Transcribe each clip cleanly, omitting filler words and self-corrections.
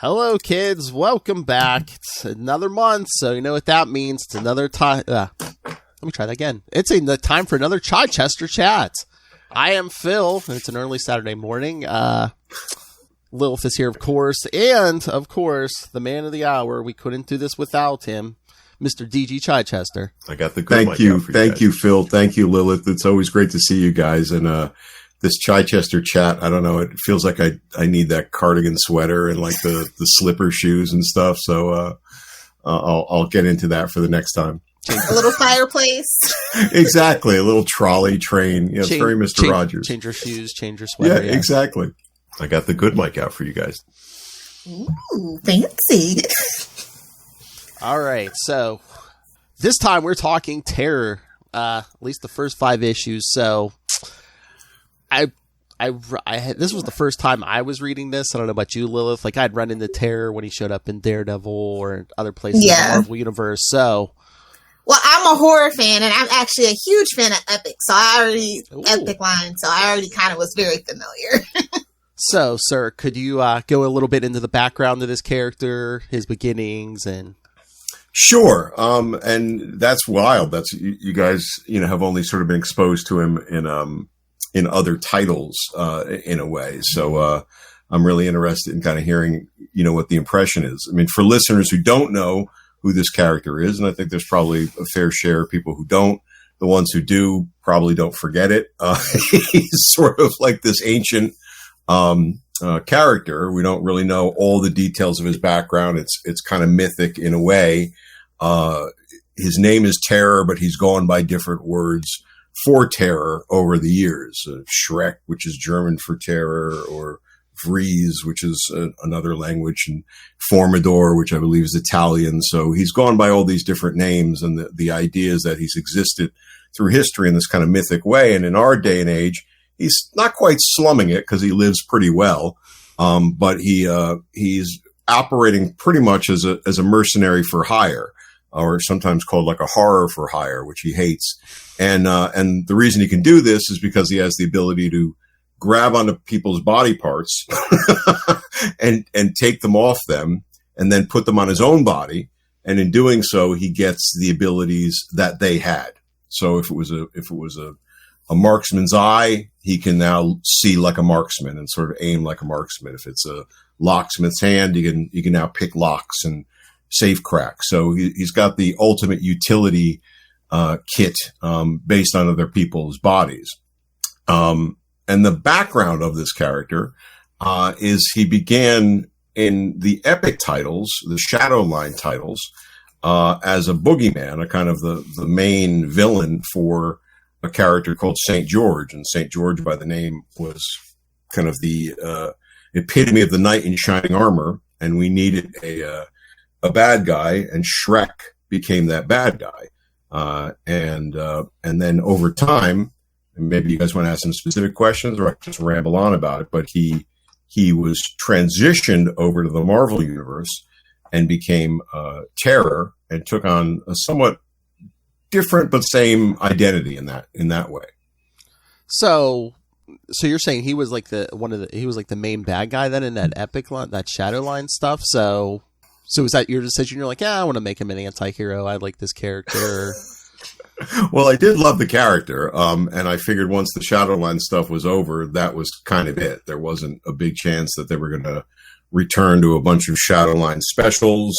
Hello, kids. Welcome back. It's another month, so you know what that means. It's another time. Let me try that again. It's a time for another Chichester Chats. I am Phil, and it's an early Saturday morning. Lilith is here, of course, and, of course, the man of the hour. We couldn't do this without him, Mr. DG Chichester. I got the good Thank you, Phil. Thank you, Lilith. It's always great to see you guys. And this Chichester chat, I don't know, it feels like I need that cardigan sweater and like the slipper shoes and stuff. So I'll get into that for the next time. A little fireplace. Exactly. A little trolley train. Yeah, it's very Mr. Rogers. Change your shoes, change your sweater. Yeah, exactly. I got the good mic out for you guys. Ooh, fancy. All right, so this time we're talking terror, at least the first 5 issues. So this was the first time I was reading this. I don't know about you, Lilith. Like, I'd run into terror when he showed up in Daredevil or other places in the Marvel Universe. So, well, I'm a horror fan, and I'm actually a huge fan of Epic. So Epic line. So I already kind of was very familiar. So, sir, could you go a little bit into the background of this character, his beginnings, and... Sure. And that's wild. That's you guys, have only sort of been exposed to him in other titles, in a way. So, I'm really interested in kind of hearing, what the impression is. I mean, for listeners who don't know who this character is, and I think there's probably a fair share of people who don't, the ones who do probably don't forget it. He's sort of like this ancient, character. We don't really know all the details of his background. It's kind of mythic in a way. His name is Terror, but he's gone by different words for terror over the years. Shrek, which is German for terror, or Vries, which is another language, and Formidor, which I believe is Italian. So he's gone by all these different names, and the idea is that he's existed through history in this kind of mythic way. And in our day and age, he's not quite slumming it because he lives pretty well. But he's operating pretty much as a mercenary for hire, or sometimes called like a horror for hire, which he hates. And the reason he can do this is because he has the ability to grab onto people's body parts and take them off them and then put them on his own body. And in doing so, he gets the abilities that they had. So if it was a marksman's eye, he can now see like a marksman and sort of aim like a marksman. If it's a locksmith's hand, you can now pick locks and safe crack. So he's got the ultimate utility kit based on other people's bodies. And the background of this character is he began in the Epic titles, the Shadowline titles, as a boogeyman, a kind of the main villain for a character called St. George. And St. George, by the name, was kind of the epitome of the knight in shining armor, and we needed a bad guy, and Shrek became that bad guy. And then over time, and maybe you guys want to ask some specific questions, or I just ramble on about it, but he was transitioned over to the Marvel Universe and became Terror, and took on a somewhat different but same identity in that way. So you're saying he was like the main bad guy then in that Epic line, that Shadowline stuff. So is that your decision? You're like, yeah, I want to make him an anti-hero. I like this character. Well, I did love the character, and I figured once the Shadowline stuff was over, that was kind of it. There wasn't a big chance that they were going to return to a bunch of Shadowline specials.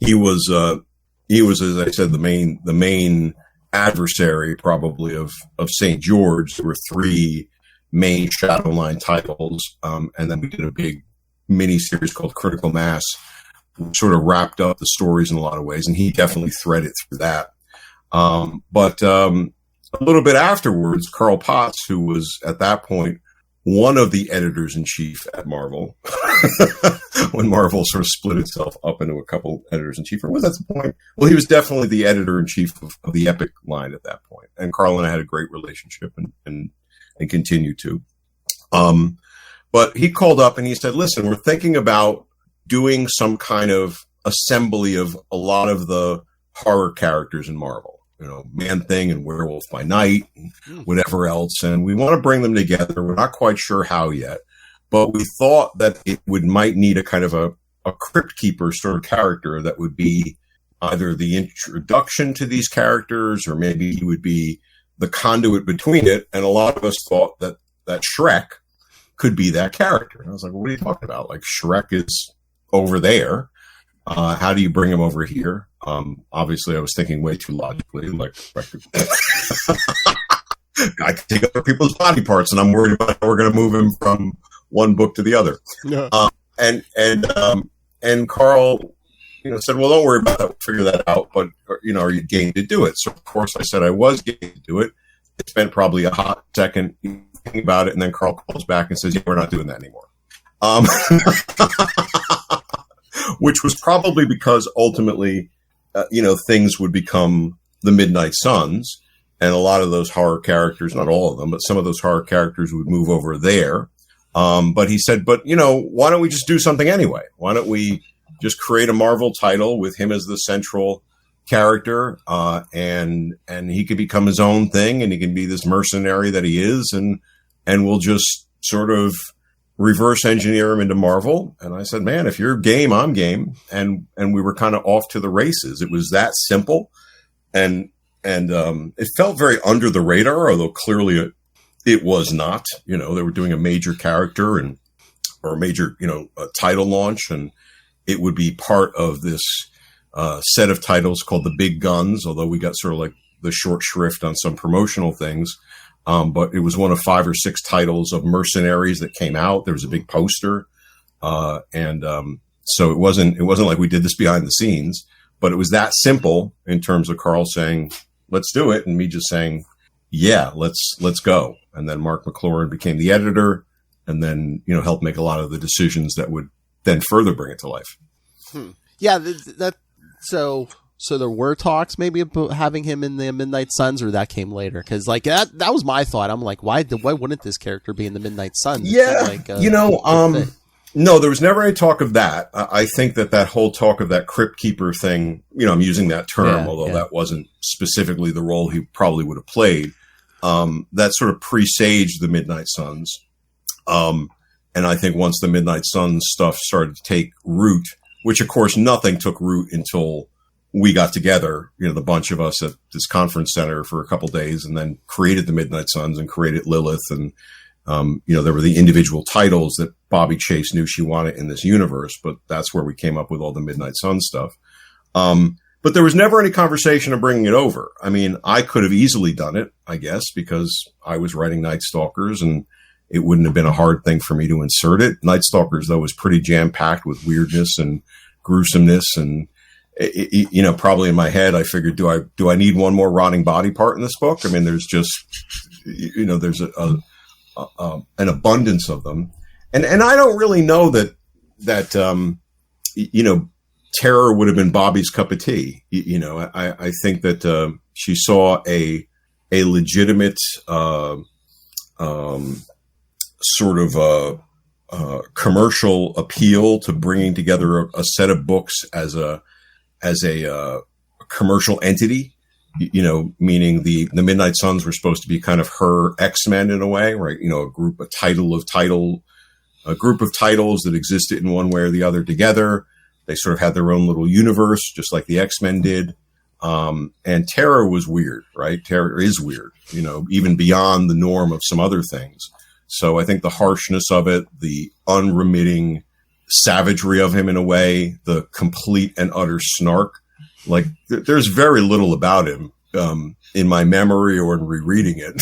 He was, as I said, the main adversary probably of St. George. There were 3 main Shadowline titles, and then we did a big mini series called Critical Mass, which sort of wrapped up the stories in a lot of ways, and he definitely threaded through that. But a little bit afterwards, Carl Potts, who was at that point one of the editors-in-chief at Marvel, when Marvel sort of split itself up into a couple editors-in-chief, or was that the point? Well, he was definitely the editor-in-chief of the Epic line at that point. And Carl and I had a great relationship and continue to. But he called up and he said, listen, we're thinking about doing some kind of assembly of a lot of the horror characters in Marvel. Man-Thing and Werewolf by Night and whatever else. And we want to bring them together. We're not quite sure how yet, but we thought that it might need a kind of a crypt keeper sort of character that would be either the introduction to these characters, or maybe he would be the conduit between it. And a lot of us thought that Shrek could be that character. And I was like, well, what are you talking about? Like, Shrek is over there. How do you bring him over here? Obviously I was thinking way too logically, like I can take other people's body parts, and I'm worried about how we're going to move him from one book to the other. Yeah. And Carl, said, well, don't worry about that. We'll figure that out. But, are you game to do it? So, of course, I said I was game to do it. I spent probably a hot second thinking about it. And then Carl calls back and says, yeah, we're not doing that anymore. Which was probably because ultimately, things would become the Midnight Suns. And a lot of those horror characters, not all of them, but some of those horror characters would move over there. But he said, why don't we just do something anyway? Why don't we just create a Marvel title with him as the central character, and he could become his own thing, and he can be this mercenary that he is, and we'll just sort of reverse engineer him into Marvel. And I said, man, if you're game, I'm game. And we were kind of off to the races. It was that simple. And it felt very under the radar, although clearly it was not. They were doing a major character or a major, a title launch, and it would be part of this set of titles called the Big Guns, although we got sort of like the short shrift on some promotional things. But it was one of 5 or 6 titles of Mercenaries that came out. There was a big poster. So it wasn't like we did this behind the scenes, but it was that simple in terms of Carl saying, let's do it. And me just saying, yeah, let's go. And then Mark McLaurin became the editor, and then, helped make a lot of the decisions that would then further bring it to life. Yeah. So there were talks maybe about having him in the Midnight Suns, or that came later? Cause like that was my thought. I'm like, why wouldn't this character be in the Midnight Suns? Yeah. No, there was never any talk of that. I think that whole talk of that Crypt Keeper thing, I'm using that term, although that wasn't specifically the role he probably would have played. That sort of presaged the Midnight Suns. And I think once the Midnight Suns stuff started to take root, which of course nothing took root until we got together, the bunch of us at this conference center for a couple of days, and then created the Midnight Suns and created Lilith. And, there were the individual titles that Bobby Chase knew she wanted in this universe, but that's where we came up with all the Midnight Sun stuff. But there was never any conversation of bringing it over. I mean, I could have easily done it, I guess, because I was writing Night Stalkers, and it wouldn't have been a hard thing for me to insert it. Night Stalkers, though, was pretty jam-packed with weirdness and gruesomeness. And, probably in my head, I figured, do I need one more rotting body part in this book? I mean, there's just, there's an abundance of them. And I don't really know that terror would have been Bobby's cup of tea. I think that she saw a legitimate sort of commercial appeal to bringing together a set of books as a commercial entity. Meaning the Midnight Suns were supposed to be kind of her X-Men in a way, right? A group of titles that existed in one way or the other together. They sort of had their own little universe, just like the X-Men did. And Terror was weird, right? Terror is weird, even beyond the norm of some other things. So I think the harshness of it, the unremitting savagery of him in a way, the complete and utter snark, like there's very little about him in my memory or in rereading it,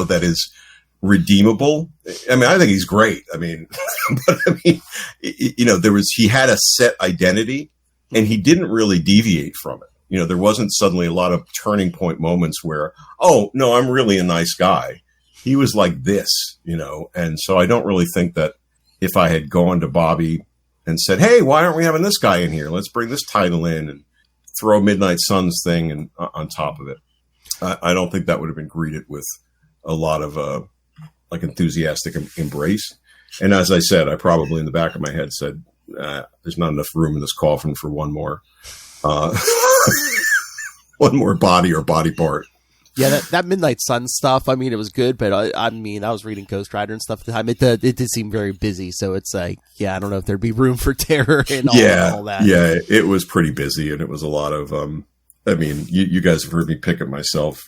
that is redeemable. I mean, I think he's great. I mean, but I mean, he had a set identity, and he didn't really deviate from it. There wasn't suddenly a lot of turning point moments where, oh no, I'm really a nice guy. He was like this, and so I don't really think that if I had gone to Bobby and said, hey, why aren't we having this guy in here? Let's bring this title in and throw Midnight Suns thing and on top of it. I don't think that would have been greeted with a lot of enthusiastic embrace. And as I said, I probably in the back of my head said, there's not enough room in this coffin for one more body or body part. Yeah, that Midnight Sun stuff, I mean, it was good, but I was reading Ghost Rider and stuff at the time. It did seem very busy, so it's like, yeah, I don't know if there'd be room for terror and all that. Yeah, it was pretty busy, and it was a lot of, I mean, you guys have heard me pick at myself,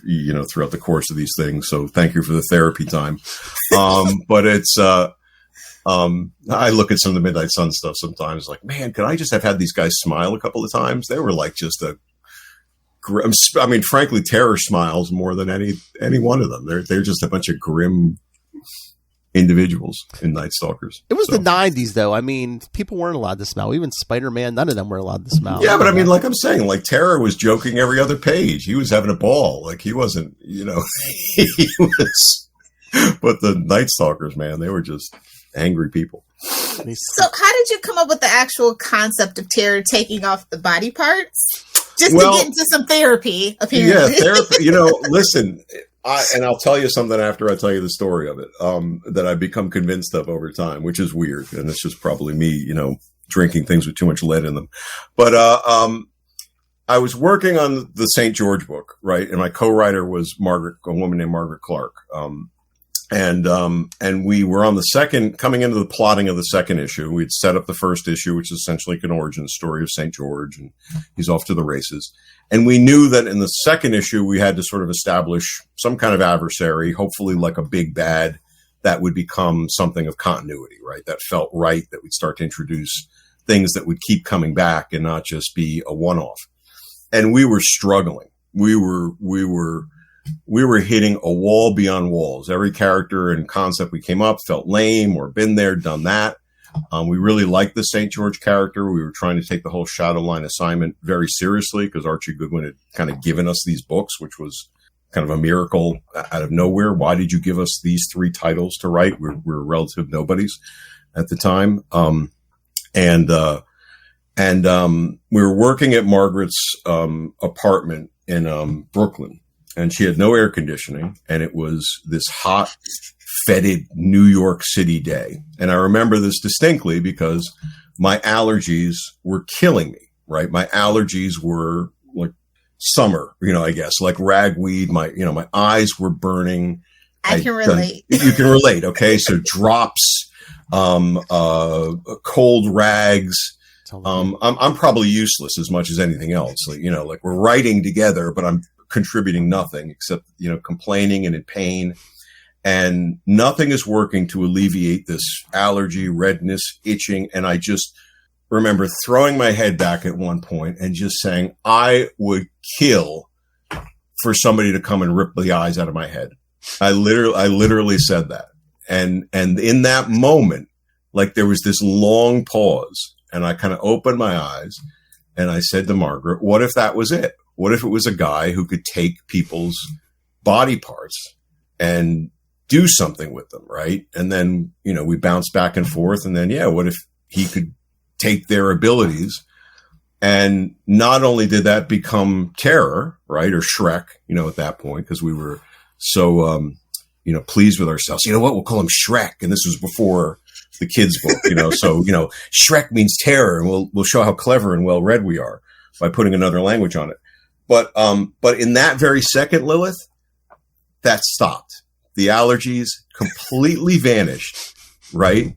throughout the course of these things, so thank you for the therapy time. But it's, I look at some of the Midnight Sun stuff sometimes, like, man, could I just have had these guys smile a couple of times? They were like just frankly, terror smiles more than any one of them. They're just a bunch of grim individuals in Night Stalkers. It was the 90s, though. I mean, people weren't allowed to smile. Even Spider-Man, none of them were allowed to smile. Yeah, but I mean, like I'm saying, like Terror was joking every other page. He was having a ball. Like he wasn't, he was. But the Night Stalkers, man, they were just angry people. So how did you come up with the actual concept of Terror taking off the body parts? Just to get into some therapy, apparently. Yeah, therapy. Listen, and I'll tell you something after I tell you the story of it, that I've become convinced of over time, which is weird. And it's just probably me, drinking things with too much lead in them. But I was working on the St. George book, right? And my co-writer was a woman named Margaret Clark. And we were on coming into the plotting of the second issue. We'd set up the first issue, which is essentially an origin story of St. George, and he's off to the races. And we knew that in the second issue, we had to sort of establish some kind of adversary, hopefully like a big bad that would become something of continuity, right? That felt right, that we'd start to introduce things that would keep coming back and not just be a one-off. And we were struggling. We were hitting a wall beyond walls. Every character and concept we came up felt lame or been there, done that. We really liked the St. George character. We were trying to take the whole Shadowline assignment very seriously because Archie Goodwin had kind of given us these books, which was kind of a miracle out of nowhere. Why did you give us these 3 titles to write? We're relative nobodies at the time. We were working at Margaret's apartment in Brooklyn. And she had no air conditioning, and it was this hot, fetid New York City day. And I remember this distinctly because my allergies were killing me, right? My allergies were like summer, I guess, like ragweed. My eyes were burning. I can relate. You can relate. Okay. So drops, cold rags. I'm probably useless as much as anything else. Like we're writing together, but I'm contributing nothing except, complaining and in pain, and nothing is working to alleviate this allergy, redness, itching. And I just remember throwing my head back at one point and just saying, I would kill for somebody to come and rip the eyes out of my head. I literally said that. And in that moment, like there was this long pause, and I kind of opened my eyes and I said to Margaret, what if that was it? What if it was a guy who could take people's body parts and do something with them, right? And then, we bounced back and forth. And then, what if he could take their abilities? And not only did that become Terror, right? Or Shrek, at that point, because we were so, pleased with ourselves. You know what? We'll call him Shrek. And this was before the kids' book, so, Shrek means terror, and we'll show how clever and well read we are by putting another language on it. But in that very second, Lilith, that stopped. The allergies completely vanished, right?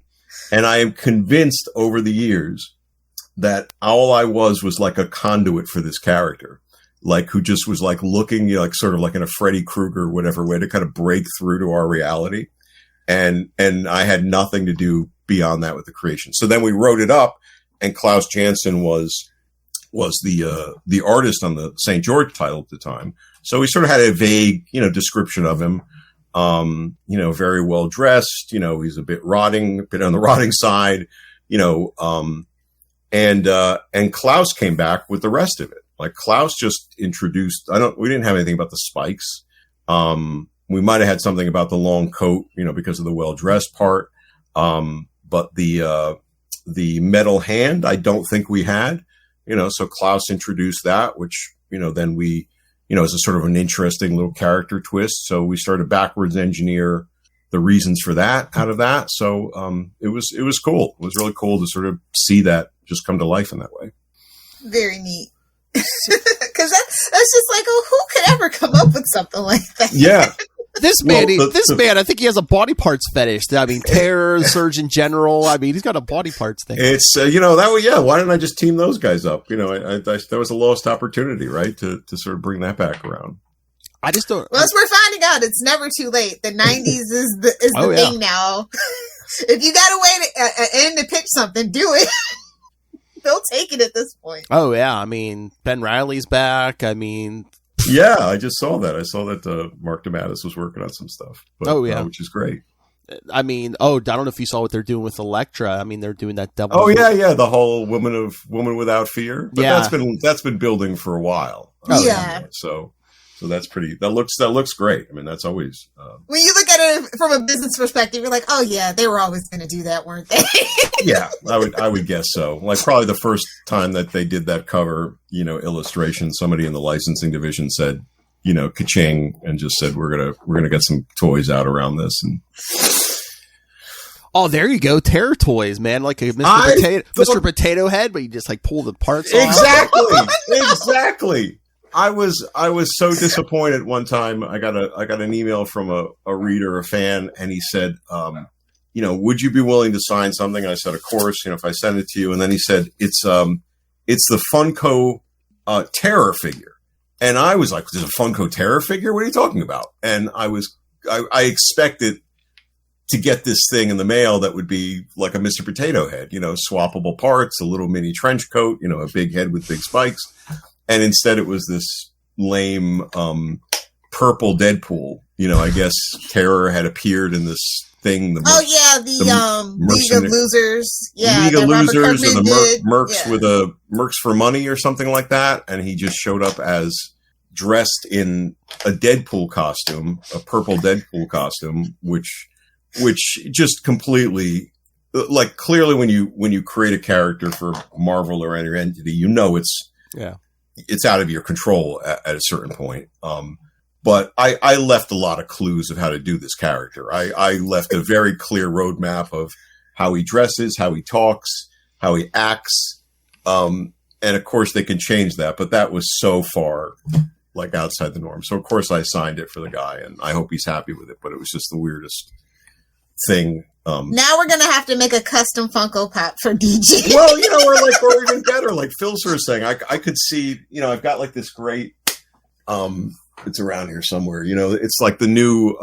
And I am convinced over the years that all I was like a conduit for this character, like who just was like looking, sort of like in a Freddy Krueger, whatever way to kind of break through to our reality. And I had nothing to do beyond that with the creation. So then we wrote it up, and Klaus Janson was the artist on the St. George title at the time. So we sort of had a vague, description of him. Very well dressed, he's a bit on the rotting side, and Klaus came back with the rest of it. Like Klaus just introduced, we didn't have anything about the spikes. We might've had something about the long coat, because of the well-dressed part. But the metal hand, I don't think we had. So Klaus introduced that, which, then we, is a sort of an interesting little character twist. So we started backwards engineer the reasons for that out of that. So, it was cool. It was really cool to sort of see that just come to life in that way. Very neat. Cause It's just like, oh, who could ever come up with something like that? Yeah. This man, I think he has a body parts fetish. I mean, Terror, Surgeon General. I mean, he's got a body parts thing. It's why didn't I just team those guys up? That was a lost opportunity, right? To sort of bring that back around. I just don't. Well, as we're finding out, it's never too late. The 90s is the thing now. If you got a way to end to pitch something, do it. They'll take it at this point. Oh yeah, I mean, Ben Reilly's back. I mean, yeah, I just saw that. I saw that Mark DeMatteis was working on some stuff. Which is great. I mean, I don't know if you saw what they're doing with Elektra. I mean, they're doing that double. Oh yeah, the whole woman without fear. But yeah, that's been building for a while. Yeah. So that's pretty. That looks great. I mean, that's always. When you look at it from a business perspective, you're like, oh yeah, they were always going to do that, weren't they? Yeah, I would guess so. Like probably the first time that they did that cover, illustration, somebody in the licensing division said, ka-ching, and just said we're gonna get some toys out around this. And oh, there you go, Terror toys, man, like a Mr. Potato Head, but you just like pull the parts off. Exactly. I was so disappointed one time. I got an email from a reader, a fan, and he said, would you be willing to sign something? And I said, of course, if I send it to you. And then he said, it's the Funko Terror figure. And I was like, there's a Funko Terror figure? What are you talking about? And I expected to get this thing in the mail that would be like a Mr. Potato Head, swappable parts, a little mini trench coat, a big head with big spikes. And instead it was this lame purple Deadpool. I guess Terror had appeared in this thing. The League of Losers. Yeah, League of Losers or the Mercs with a Mercs for Money or something like that. And he just showed up as dressed in a Deadpool costume, a purple Deadpool costume, which just completely, like, clearly when you create a character for Marvel or any entity, it's out of your control at a certain point. But I left a lot of clues of how to do this character. I left a very clear roadmap of how he dresses, how he talks, how he acts. And of course they can change that, but that was so far like outside the norm. So of course I signed it for the guy and I hope he's happy with it, but it was just the weirdest thing. Now we're going to have to make a custom Funko Pop for DG. Well, or even better, like Phil sort of saying, I could see, I've got like this great, it's around here somewhere, it's like the new,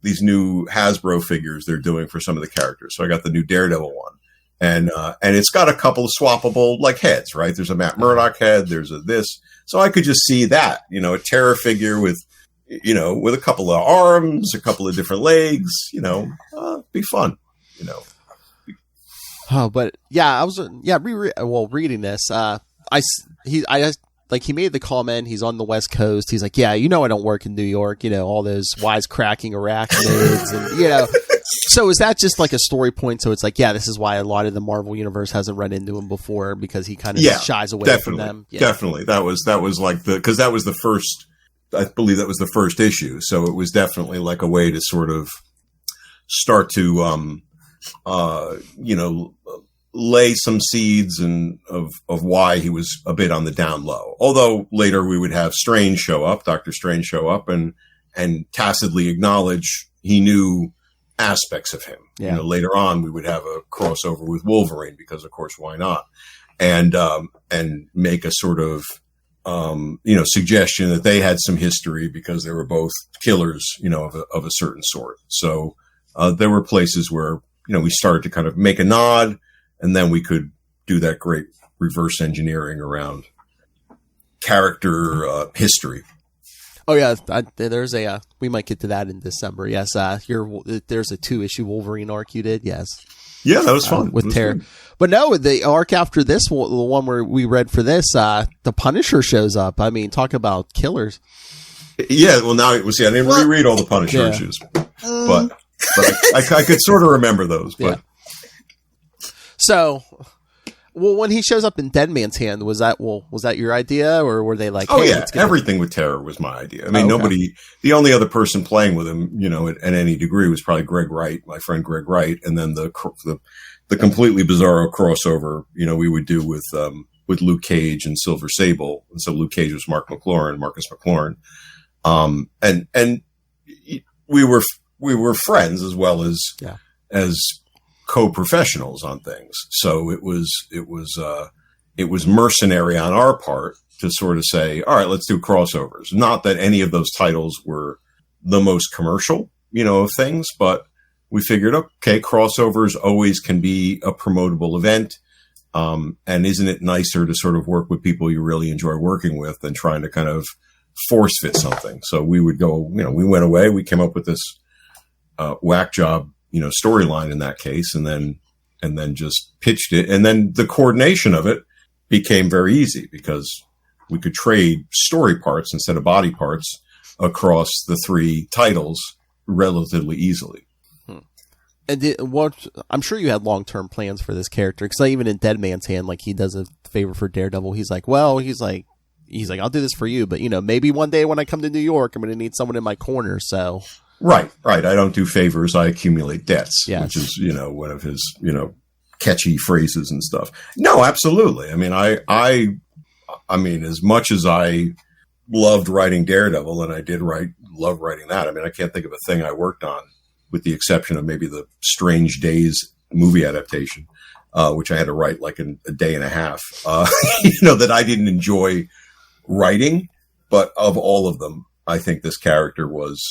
these new Hasbro figures they're doing for some of the characters. So I got the new Daredevil one and it's got a couple of swappable like heads, right? There's a Matt Murdock head. There's a this. So I could just see that, a Terror figure with a couple of arms, a couple of different legs, be fun, Oh, but yeah, I was reading this. He made the comment. He's on the West Coast. He's like, yeah, I don't work in New York. All those wisecracking arachnids, and So is that just like a story point? So it's like, yeah, this is why a lot of the Marvel universe hasn't run into him before because he kind of shies away from them. Yeah. Definitely, that was like because that was the first. I believe that was the first issue, so it was definitely like a way to sort of start to, lay some seeds of why he was a bit on the down low. Although later we would have Doctor Strange show up, and tacitly acknowledge he knew aspects of him. Yeah. Later on we would have a crossover with Wolverine because, of course, why not? And make a sort of suggestion that they had some history because they were both killers, of a certain sort. So there were places where, we started to kind of make a nod, and then we could do that great reverse engineering around character history. Oh yeah, there's we might get to that in December. Yes, there's a 2-issue Wolverine arc you did. Yes. Yeah, that was fun. With Terror. But no, the arc after this, the one where we read for this, the Punisher shows up. I mean, talk about killers. Yeah, well, now I didn't reread all the Punisher issues, but I could sort of remember those. But so, when he shows up in Dead Man's Hand, was that your idea, or were they like, oh yeah, everything with Terror was my idea. I mean, the only other person playing with him, at any degree was probably Greg Wright, my friend Greg Wright, and then the completely bizarro crossover, we would do with Luke Cage and Silver Sable. And so Luke Cage was Marcus McLaurin. And we were friends as well as co-professionals on things. So it was mercenary on our part to sort of say, all right, let's do crossovers. Not that any of those titles were the most commercial, of things, but we figured, okay, crossovers always can be a promotable event. And isn't it nicer to sort of work with people you really enjoy working with than trying to kind of force fit something? So we would go, we went away, we came up with this whack job, storyline in that case, and then just pitched it. And then the coordination of it became very easy because we could trade story parts instead of body parts across the 3 titles relatively easily. And I'm sure you had long-term plans for this character, because even in Dead Man's Hand, like, he does a favor for Daredevil. He's like, I'll do this for you, but maybe one day when I come to New York, I'm going to need someone in my corner. So right. I don't do favors; I accumulate debts, yes. Which is one of his catchy phrases and stuff. No, absolutely. I mean, I mean, as much as I loved writing Daredevil, and I did love writing that. I mean, I can't think of a thing I worked on, with the exception of maybe the Strange Days movie adaptation, which I had to write like in a day and a half, that I didn't enjoy writing. But of all of them, I think this character was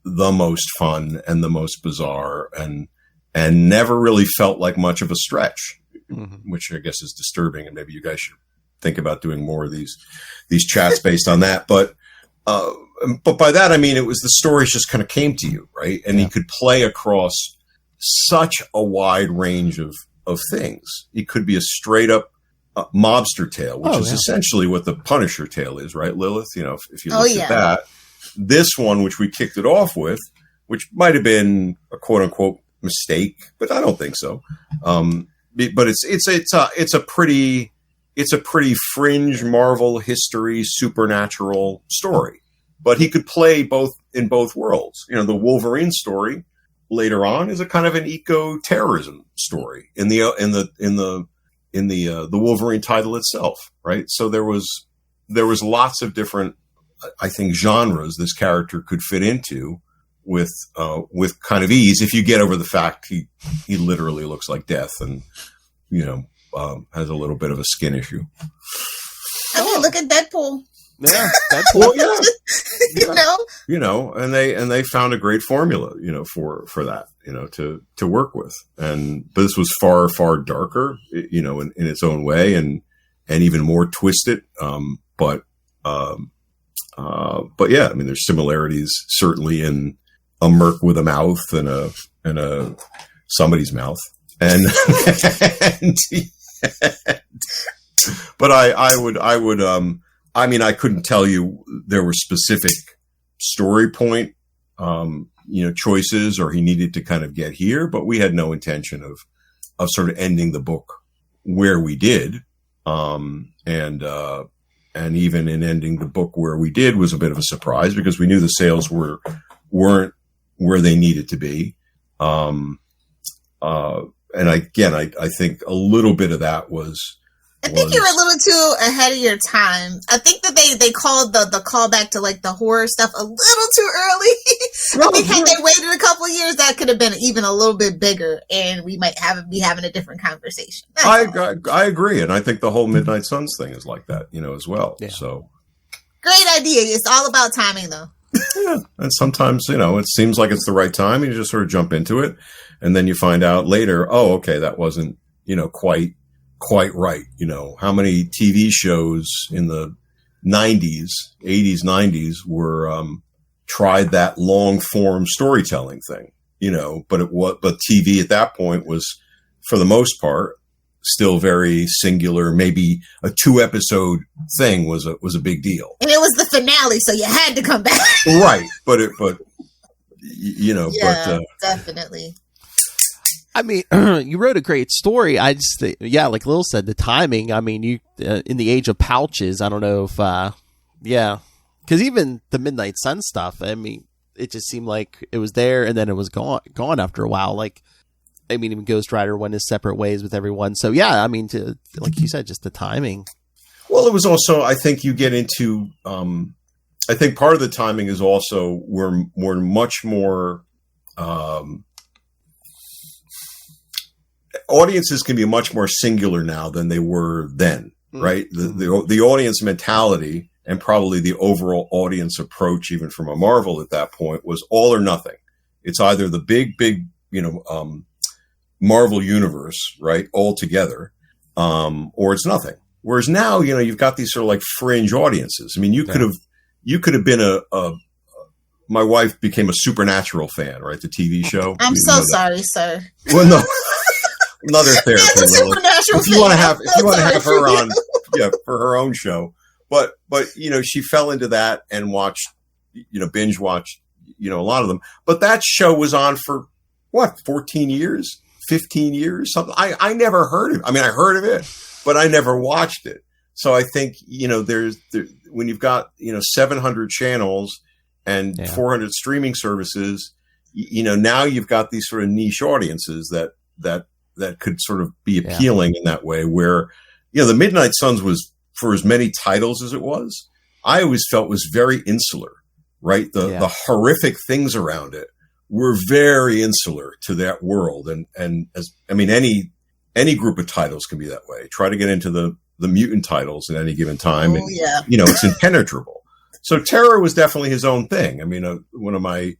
the most fun and the most bizarre and never really felt like much of a stretch, which I guess is disturbing. And maybe you guys should think about doing more of these chats based on that. But by that, I mean, it was the stories just kind of came to you, right? And he could play across such a wide range of things. He could be a straight up mobster tale, which is essentially what the Punisher tale is, right, Lilith? If you look at that, this one, which we kicked it off with, which might have been a quote unquote mistake, but I don't think so. But it's a pretty fringe Marvel history, supernatural story. But he could play in both worlds. The Wolverine story later on is a kind of an eco-terrorism story in the Wolverine title itself, right? So there was lots of different, I think, genres this character could fit into with kind of ease, if you get over the fact he literally looks like death and has a little bit of a skin issue. I mean, look at Deadpool. Yeah, Deadpool. And they found a great formula, for that, to work with. But this was far, far darker, in its own way and even more twisted. But yeah, I mean, there's similarities certainly in a merc with a mouth and a somebody's mouth. But I mean, I couldn't tell you there were specific story point, choices or he needed to kind of get here, but we had no intention of sort of ending the book where we did. And even in ending the book where we did was a bit of a surprise because we knew the sales weren't where they needed to be. And again, I think a little bit of that was. I think you were a little too ahead of your time. I think that they called the callback to like the horror stuff a little too early. I think had they waited a couple of years, that could have been even a little bit bigger, and we might be having a different conversation. I agree, and I think the whole Midnight Suns thing is like that, as well. Yeah. So great idea. It's all about timing, though. Yeah, and sometimes it seems like it's the right time, and you just sort of jump into it, and then you find out later, oh, okay, that wasn't quite right. How many TV shows in the 80s, 90s were tried that long form storytelling thing, but TV at that point was, for the most part, still very singular. Maybe a 2-episode thing was a big deal. And it was the finale, so you had to come back. Right. Definitely. I mean, you wrote a great story. I just think, like Lil said, the timing. I mean, you in the age of pouches, I don't know if, because even the Midnight Sun stuff, I mean, it just seemed like it was there and then it was gone after a while. Like, I mean, even Ghost Rider went his separate ways with everyone. So yeah, I mean, like you said, just the timing. Well, it was also, I think you get into, I think part of the timing is also we're much more, audiences can be much more singular now than they were then, right? The audience mentality and probably the overall audience approach, even from a Marvel at that point, was all or nothing. It's either the big, Marvel universe, right, all together, or it's nothing. Whereas now, you've got these sort of like fringe audiences. I mean, you could have been my wife became a Supernatural fan, right? The TV show. I'm so sorry, sir. Well, no, another therapy. If you want to have her on, for her own show. But she fell into that and watched, binge watched, a lot of them. But that show was on for what, 14 years, 15 years, something. I never heard of it. I mean, I heard of it, but I never watched it. So I think, when you've got, 700 channels and 400 streaming services, now you've got these sort of niche audiences that could sort of be appealing in that way, where, the Midnight Suns was, for as many titles as it was, I always felt was very insular, right? The horrific things around it were very insular to that world. And as, I mean, any group of titles can be that way. Try to get into the mutant titles at any given time. It's impenetrable. So Terror was definitely his own thing. I mean, one of my,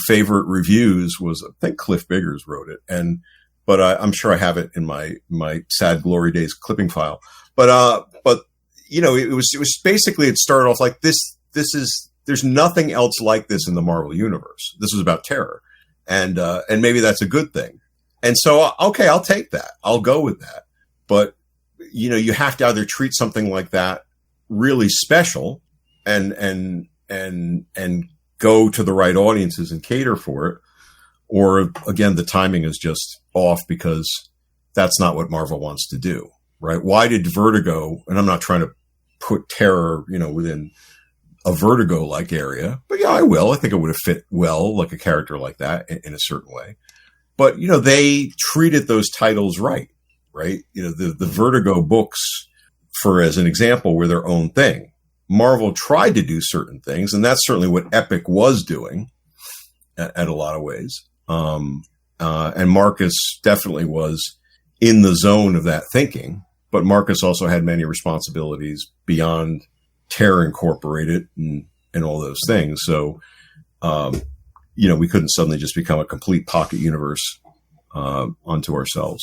favorite reviews was, I think Cliff Biggers wrote it. But I'm sure I have it in my Sad Glory Days clipping file. But it was basically, it started off like this is, there's nothing else like this in the Marvel universe. This was about terror. And maybe that's a good thing. And so, okay, I'll take that. I'll go with that. But, you have to either treat something like that really special and go to the right audiences and cater for it. Or again, the timing is just off because that's not what Marvel wants to do, right? Why did Vertigo, and I'm not trying to put terror, within a Vertigo-like area, but I will. I think it would have fit well, like a character like that in a certain way. But, they treated those titles right? The Vertigo books, as an example, were their own thing. Marvel tried to do certain things, and that's certainly what Epic was doing at a lot of ways. And Marcus definitely was in the zone of that thinking, but Marcus also had many responsibilities beyond Terror Incorporated and all those things. So, we couldn't suddenly just become a complete pocket universe, unto ourselves.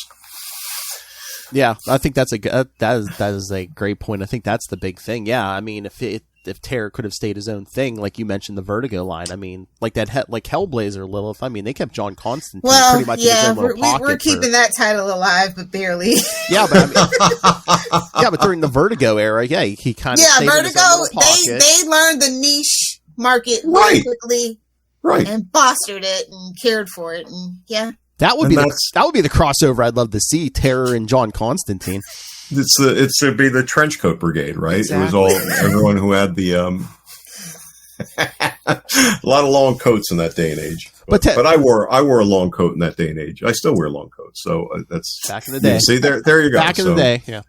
Yeah, I think that is a great point. I think that's the big thing. Yeah, I mean, if Terror could have stayed his own thing, like you mentioned, the Vertigo line. I mean, like like Hellblazer, Lilith. I mean, they kept John Constantine pretty much in his own little pocket. We're keeping that title alive, but barely. Yeah, but during the Vertigo era, he kind of stayed Vertigo. In his own little pocket. They learned the niche market very quickly, right, and fostered it and cared for it, and that would be the crossover I'd love to see: Terror and John Constantine. It'd be the trench coat brigade, right? Exactly. It was all everyone who had the a lot of long coats in that day and age. But I wore a long coat in that day and age. I still wear long coats, so that's back in the day. See, there you go. Back in the day, yeah.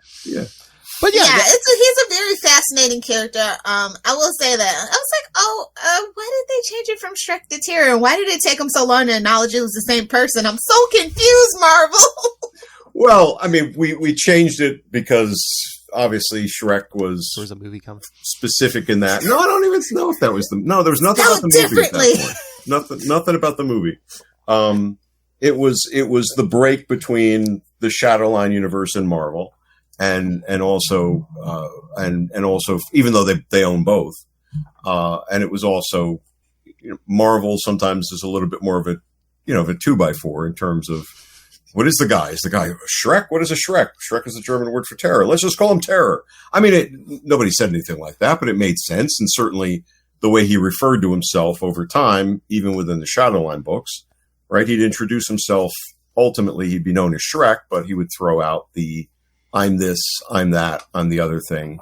But he's a very fascinating character. I will say that I was like, why did they change it from Shrek to Terror? And why did it take them so long to acknowledge it was the same person? I'm so confused, Marvel. Well, I mean, we changed it because obviously Shrek was there was a movie coming specific in that. No, I don't even know if that was there was nothing about the movie at that point. Nothing about the movie. It was the break between the Shadowline universe and Marvel. And also even though they own both, and it was also, Marvel sometimes is a little bit more of a 2x4 in terms of what is the guy? Is the guy Shrek? What is a Shrek? Shrek is the German word for terror. Let's just call him Terror. I mean, nobody said anything like that, but it made sense. And certainly the way he referred to himself over time, even within the Shadowline books, right? He'd introduce himself. Ultimately, he'd be known as Shrek, but he would throw out the I'm this, I'm that, I'm the other thing.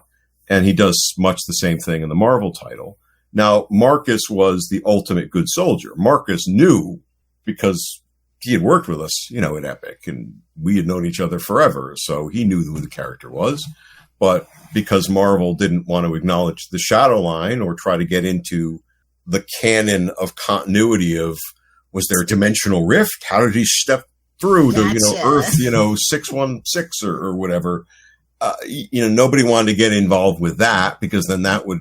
And he does much the same thing in the Marvel title. Now, Marcus was the ultimate good soldier. Marcus knew, because he had worked with us, at Epic, and we had known each other forever. So he knew who the character was. but because Marvel didn't want to acknowledge the shadow line or try to get into the canon of continuity of, was there a dimensional rift? How did he step through to, Earth, 616 or whatever? Nobody wanted to get involved with that because then that would,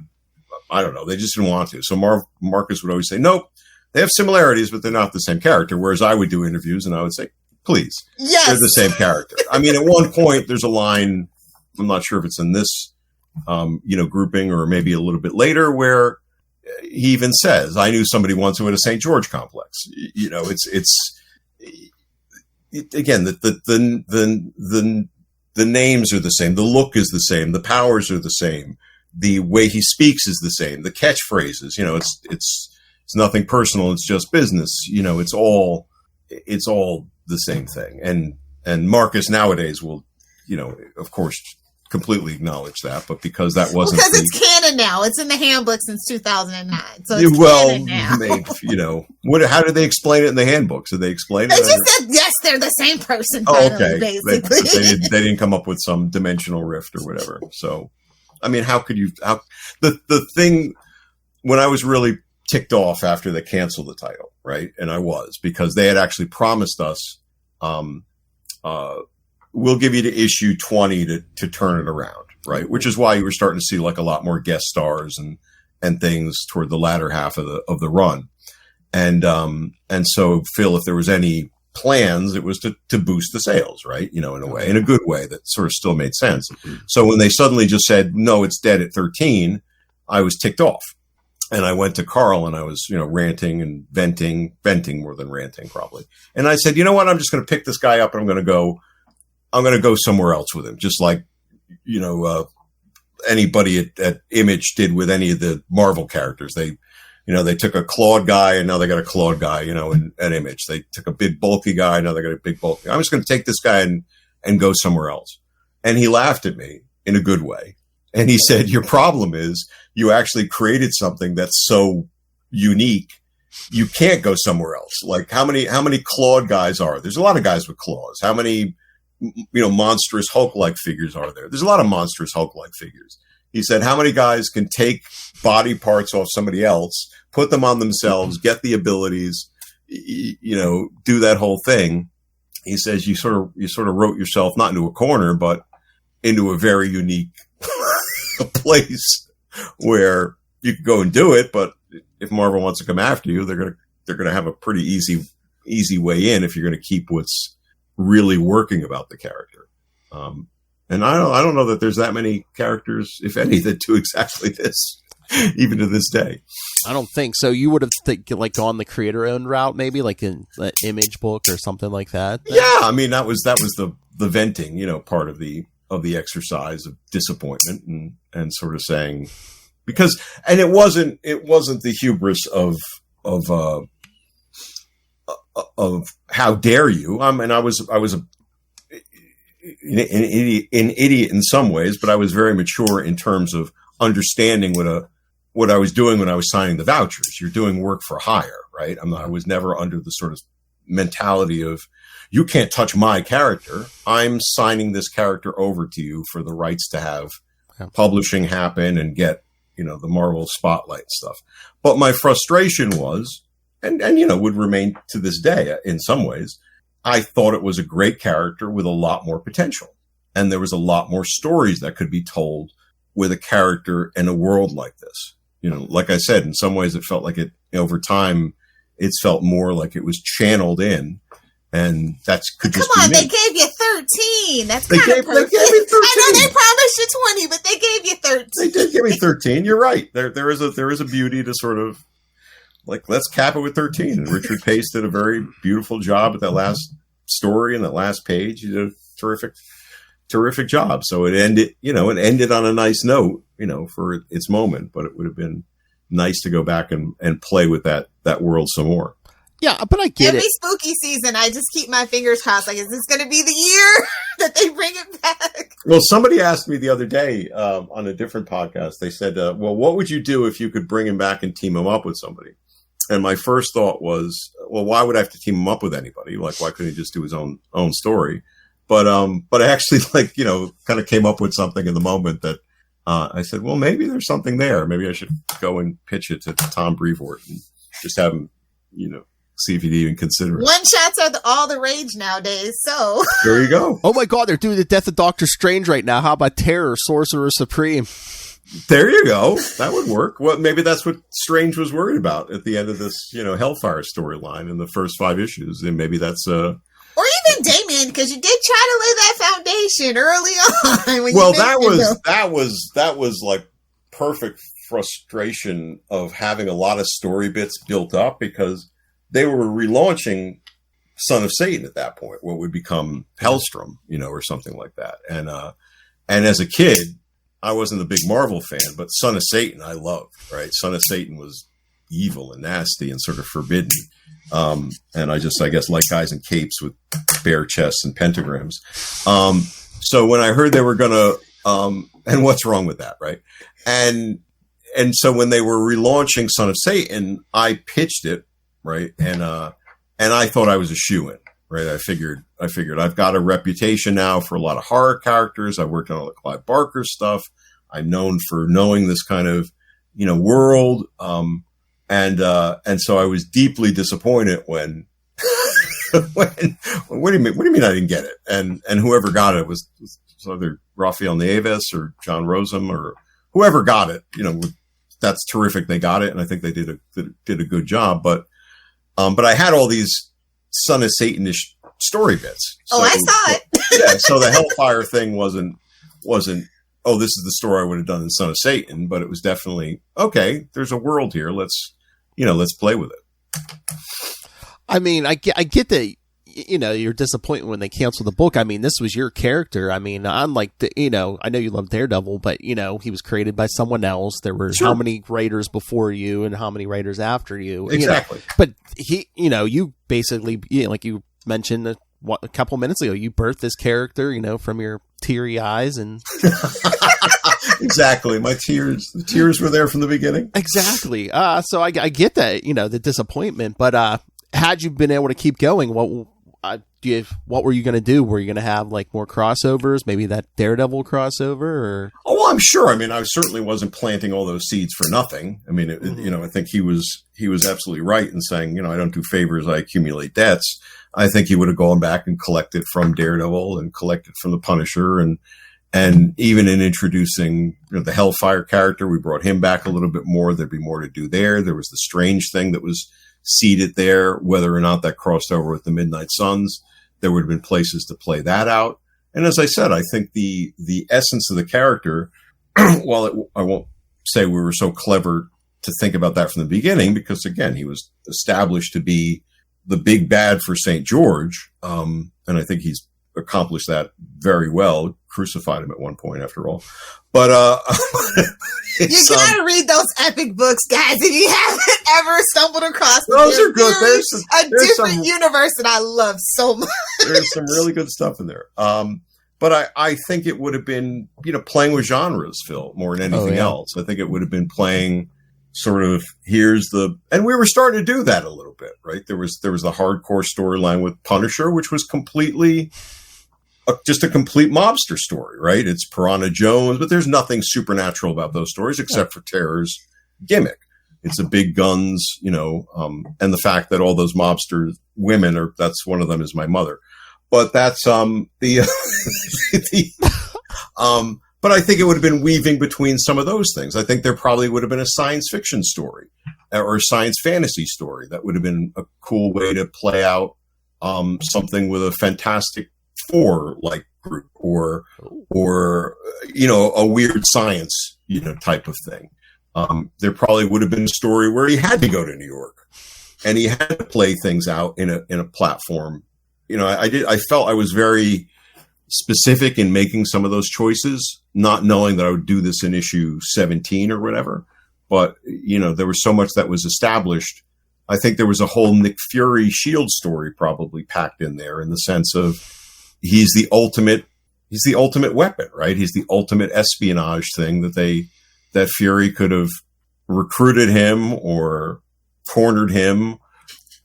I don't know, they just didn't want to. So Marcus would always say, nope, they have similarities, but they're not the same character. Whereas I would do interviews and I would say, please, yes, they're the same character. I mean, at one point there's a line, I'm not sure if it's in this, grouping or maybe a little bit later, where he even says, I knew somebody once who had a St. George complex. Again, the names are the same. The look is the same. The powers are the same. The way he speaks is the same. The catchphrases, it's nothing personal. It's just business. It's all the same thing. And Marcus nowadays will, of course, completely acknowledge that, but because that wasn't because it's canon now. It's in the handbook since 2009. So it's canon now. How did they explain it in the handbooks? Did they explain it? They just said yes, they're the same person. Okay, basically, they didn't come up with some dimensional rift or whatever. So, I mean, how could you? The thing when I was really ticked off after they canceled the title, right? And I was, because they had actually promised us, we'll give you to issue 20 to turn it around, right? Which is why you were starting to see like a lot more guest stars and things toward the latter half of the run. And so Phil, if there was any plans, it was to boost the sales, right? In a way, in a good way that sort of still made sense. So when they suddenly just said, no, it's dead at 13, I was ticked off. And I went to Carl and I was, ranting and venting more than ranting probably. And I said, you know what? I'm just going to pick this guy up and I'm going to go somewhere else with him. Just like, anybody at Image did with any of the Marvel characters. They took a clawed guy and now they got a clawed guy, at Image. They took a big bulky guy. Now they got a big bulky guy. I'm just going to take this guy and go somewhere else. And he laughed at me in a good way. And he said, your problem is you actually created something that's so unique. You can't go somewhere else. Like how many clawed guys are? There's a lot of guys with claws. How many, monstrous Hulk-like figures are there? There's a lot of monstrous Hulk-like figures. He said, how many guys can take body parts off somebody else, put them on themselves, get the abilities, do that whole thing? He says, you sort of wrote yourself not into a corner, but into a very unique place where you could go and do it. But if Marvel wants to come after you, they're going to have a pretty easy way in if you're going to keep what's really working about the character. And I don't know that there's that many characters, if any, that do exactly this, even to this day. I don't think so. You would have gone the creator-owned route, maybe like in an Image book or something like that. Yeah, I mean that was the venting, part of the exercise of disappointment and sort of saying, because, and it wasn't the hubris of how dare you? I mean, I was an idiot in some ways, but I was very mature in terms of understanding what I was doing when I was signing the vouchers. You're doing work for hire, right? I was never under the sort of mentality of, you can't touch my character. I'm signing this character over to you for the rights to have publishing happen and get, the Marvel spotlight stuff. But my frustration was, and would remain to this day in some ways, I thought it was a great character with a lot more potential. And there was a lot more stories that could be told with a character in a world like this. Like I said, in some ways it felt like it, over time, it's felt more like it was channeled in. And could just come on, be me. They gave you 13. That's kind of perfect. They gave me 13. I know they promised you 20, but they gave you 13. They did give me 13. You're right. There is a beauty to sort of like, let's cap it with 13. And Richard Pace did a very beautiful job at that last story and that last page. He did a terrific job. So it ended on a nice note, for its moment. But it would have been nice to go back and play with that world some more. Yeah, but I get Every spooky season, I just keep my fingers crossed. Like, is this going to be the year that they bring it back? Well, somebody asked me the other day on a different podcast. They said, well, what would you do if you could bring him back and team him up with somebody? And my first thought was, well, why would I have to team him up with anybody? Like, why couldn't he just do his own story? but I actually kind of came up with something in the moment that I said, well, maybe there's something there. Maybe I should go and pitch it to Tom Brevoort and just have him, see if he'd even consider it. One shots are all the rage nowadays. So there you go. Oh my God, they're doing the Death of Doctor Strange right now. How about Terror, Sorcerer Supreme? There you go. That would work. Well, maybe that's what Strange was worried about at the end of this, Hellfire storyline in the first 5 issues. And maybe that's or even Damien, because you did try to lay that foundation early on. Well, that was like perfect frustration of having a lot of story bits built up, because they were relaunching Son of Satan at that point, what would become Hellstrom, or something like that. And as a kid, I wasn't a big Marvel fan, but Son of Satan I loved, right? Son of Satan was evil and nasty and sort of forbidden. And I guess like guys in capes with bare chests and pentagrams. So when I heard they were going to, and what's wrong with that, right? And so when they were relaunching Son of Satan, I pitched it, right? And I thought I was a shoo-in, right? I figured I've got a reputation now for a lot of horror characters. I worked on all the Clive Barker stuff. I'm known for knowing this kind of, world. And so I was deeply disappointed when, what do you mean I didn't get it? And whoever got it was either Rafael Nieves or John Rosem or whoever got it, that's terrific. They got it. And I think they did a good job, but I had all these Son of Satan-ish story bits. So, I saw it. Yeah. So the Hellfire thing wasn't, oh, this is the story I would have done in Son of Satan, but it was definitely, okay, there's a world here. Let's play with it. I mean, I get that, you're disappointed when they canceled the book. I mean, this was your character. I mean, unlike I know you love Daredevil, but he was created by someone else. There were how many writers before you and how many writers after you. Exactly. But you basically, like you mentioned a couple minutes ago, you birthed this character, from your teary eyes and exactly. The tears were there from the beginning. Exactly. So I get that, the disappointment, but had you been able to keep going, what were you going to do? Were you going to have like more crossovers, maybe that Daredevil crossover? Or? Oh, well, I'm sure. I mean, I certainly wasn't planting all those seeds for nothing. I mean, I think he was absolutely right in saying, I don't do favors, I accumulate debts. I think he would have gone back and collected from Daredevil and collected from the Punisher, and even in introducing the Hellfire character, we brought him back a little bit more. There'd be more to do there. There was the Strange thing that was seeded there, whether or not that crossed over with the Midnight Suns. There would have been places to play that out. And as I said, I think the essence of the character, while I won't say we were so clever to think about that from the beginning, because again, he was established to be the big bad for St. George. And I think he's accomplished that very well. Crucified him at one point, after all. But you gotta read those epic books, guys, if you haven't ever stumbled across them. Those are good. There's a different universe that I love so much. There's some really good stuff in there. But I think it would have been, playing with genres, Phil, more than anything else. I think it would have been playing sort of, and we were starting to do that a little bit, right? There was the hardcore storyline with Punisher, which was completely just a complete mobster story, right? It's Piranha Jones, but there's nothing supernatural about those stories except for Terror's gimmick. It's the big guns, and the fact that all those mobster women that's one of them is my mother. But that's, but I think it would have been weaving between some of those things. I think there probably would have been a science fiction story or a science fantasy story. That would have been a cool way to play out, something with a Fantastic Four like group or a weird science type of thing. There probably would have been a story where he had to go to New York and he had to play things out in a platform. I felt I was very specific in making some of those choices, not knowing that I would do this in issue 17 or whatever. But there was so much that was established. I think there was a whole Nick Fury Shield story probably packed in there, in the sense of he's the ultimate weapon, right? He's the ultimate espionage thing that Fury could have recruited him or cornered him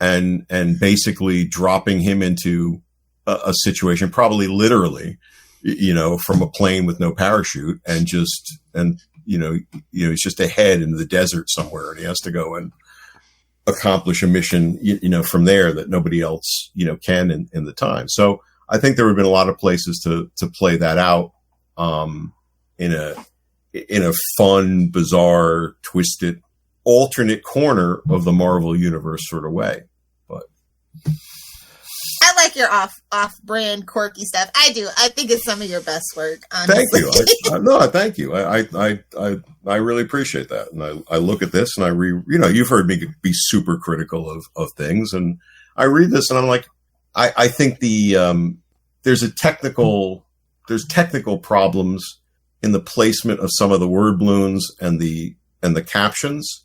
and basically dropping him into a situation, probably literally, from a plane with no parachute, and he's just ahead in the desert somewhere, and he has to go and accomplish a mission, from there that nobody else, can in the time. So I think there would have been a lot of places to play that out, in a fun, bizarre, twisted, alternate corner of the Marvel universe sort of way. But I like your off-brand quirky stuff. I do. I think it's some of your best work, honestly. Thank you. Thank you. I really appreciate that. And I look at this and you've heard me be super critical of things, and I read this and I'm like, I think there's technical problems in the placement of some of the word balloons and the captions,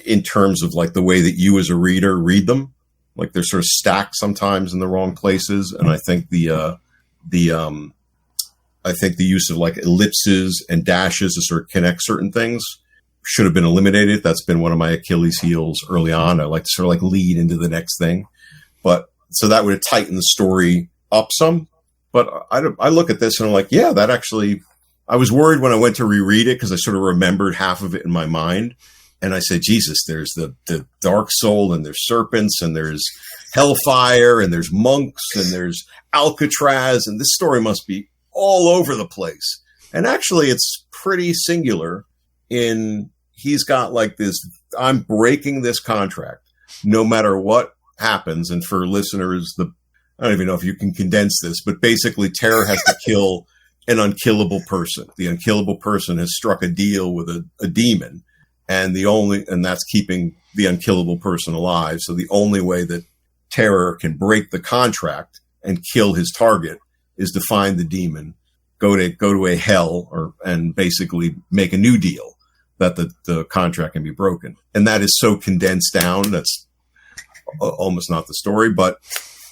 in terms of like the way that you as a reader read them. Like they're sort of stacked sometimes in the wrong places. And I think the use of like ellipses and dashes to sort of connect certain things should have been eliminated. That's been one of my Achilles heels early on. I like to sort of like lead into the next thing, but so that would have tightened the story up some. But I look at this and I'm like, yeah, that actually, I was worried when I went to reread it, because I sort of remembered half of it in my mind. And I said, Jesus, there's the dark soul, and there's serpents, and there's hellfire, and there's monks, and there's Alcatraz, and this story must be all over the place. And actually, it's pretty singular in he's got like this, I'm breaking this contract no matter what happens. And for listeners, I don't even know if you can condense this, but basically Terror has to kill an unkillable person. The unkillable person has struck a deal with a demon. And that's keeping the unkillable person alive. So the only way that Terror can break the contract and kill his target is to find the demon, go to a hell, and basically make a new deal that the contract can be broken. And that is so condensed down. That's almost not the story, but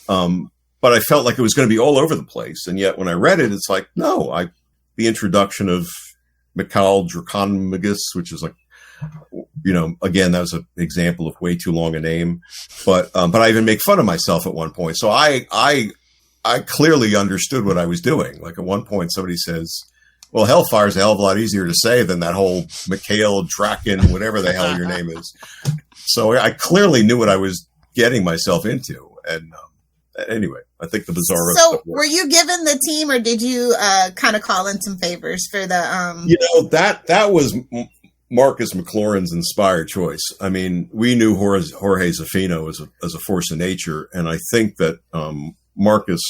I felt like it was going to be all over the place. And yet when I read it, it's like, no, the introduction of Mikhail Draconomagus, which is like, again, that was an example of way too long a name, but I even make fun of myself at one point. So I clearly understood what I was doing. Like at one point somebody says, well, Hellfire is a hell of a lot easier to say than that whole Mikhail Draken, whatever the hell your name is. So I clearly knew what I was getting myself into. And anyway, I think the Bizarro. So were you given the team, or did you kind of call in some favors for the? That was Marcus McLaurin's inspired choice. I mean, we knew Jorge Zafino as a force of nature, and I think that Marcus.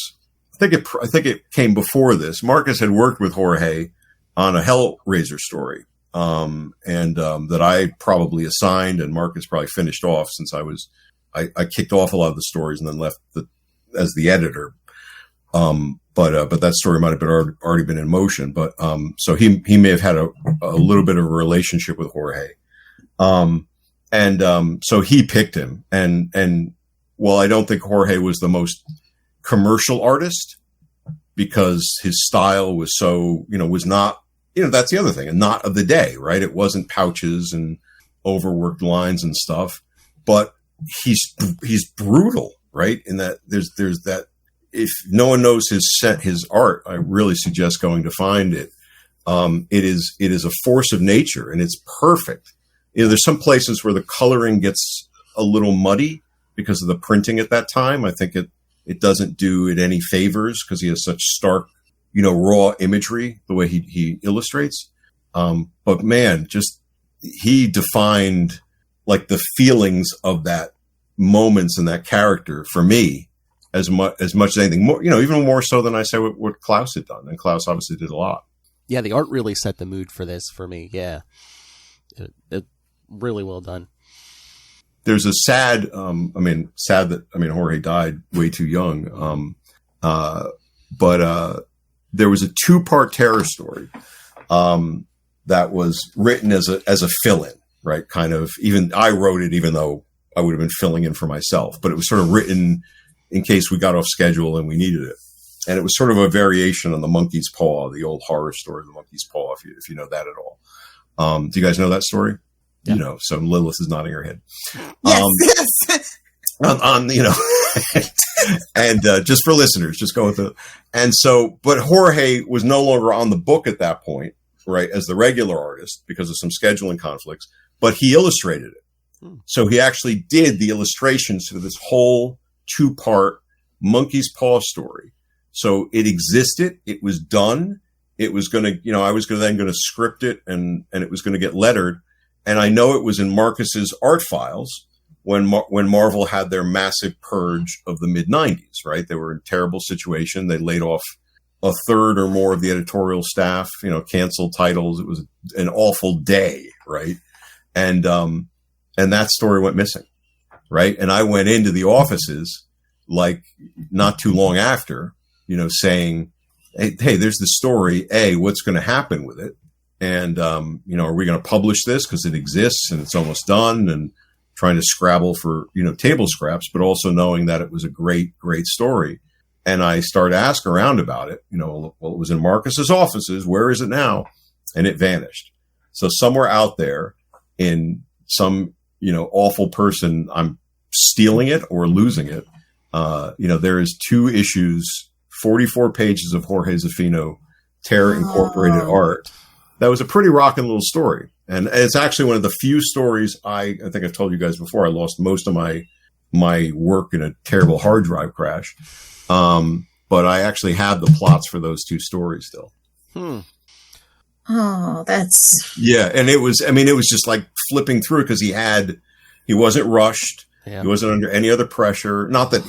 I think it came before this. Marcus had worked with Jorge on a Hellraiser story, that I probably assigned, and Marcus probably finished off, since I kicked off a lot of the stories and then left as the editor. But that story might have been already been in motion. But so he may have had a little bit of a relationship with Jorge, so he picked him. And while I don't think Jorge was the most commercial artist, because his style was so was not that's the other thing, and not of the day, right? It wasn't pouches and overworked lines and stuff, but he's brutal, right? In that there's that. If no one knows his art, I really suggest going to find it. It is a force of nature, and it's perfect. There's some places where the coloring gets a little muddy because of the printing at that time. I think it doesn't do it any favors, because he has such stark, raw imagery, the way he illustrates. But man, just he defined like the feelings of that moments and that character for me. As much as anything, more, even more so than I say what Klaus had done. And Klaus obviously did a lot. Yeah, the art really set the mood for this for me. Yeah, it really well done. There's a sad that Jorge died way too young. But there was a 2-part Terror story that was written as a fill-in, right? Kind of, even I wrote it, even though I would have been filling in for myself, but it was sort of written in case we got off schedule and we needed it. And it was sort of a variation on the Monkey's Paw, the old horror story, the Monkey's Paw, if you know that at all. Do you guys know that story? Yeah. So Lilith is nodding her head. Yes. On And just for listeners, just go with it. And so, but Jorge was no longer on the book at that point, right, as the regular artist because of some scheduling conflicts, but he illustrated it. So he actually did the illustrations to this whole 2-part Monkey's Paw story. So it existed. It was done. It was going to, I was then going to script it and it was going to get lettered. And I know it was in Marcus's art files when Marvel had their massive purge of the mid-90s, right? They were in a terrible situation. They laid off a third or more of the editorial staff, canceled titles. It was an awful day, right? And that story went missing, right? And I went into the offices like not too long after, saying, hey, there's the story. What's going to happen with it? And, are we going to publish this because it exists and it's almost done, and trying to scrabble for, table scraps, but also knowing that it was a great, great story. And I started asking around about it, well, it was in Marcus's offices. Where is it now? And it vanished. So somewhere out there in some, awful person, I'm stealing it or losing it. There is 2 issues, 44 pages of Jorge Zafino Terror Incorporated art. That was a pretty rocking little story. And it's actually one of the few stories I think I've told you guys before. I lost most of my work in a terrible hard drive crash. But I actually have the plots for those 2 stories still. Oh, that's... Yeah. And it was just like flipping through because he wasn't rushed. Yeah. He wasn't under any other pressure. Not that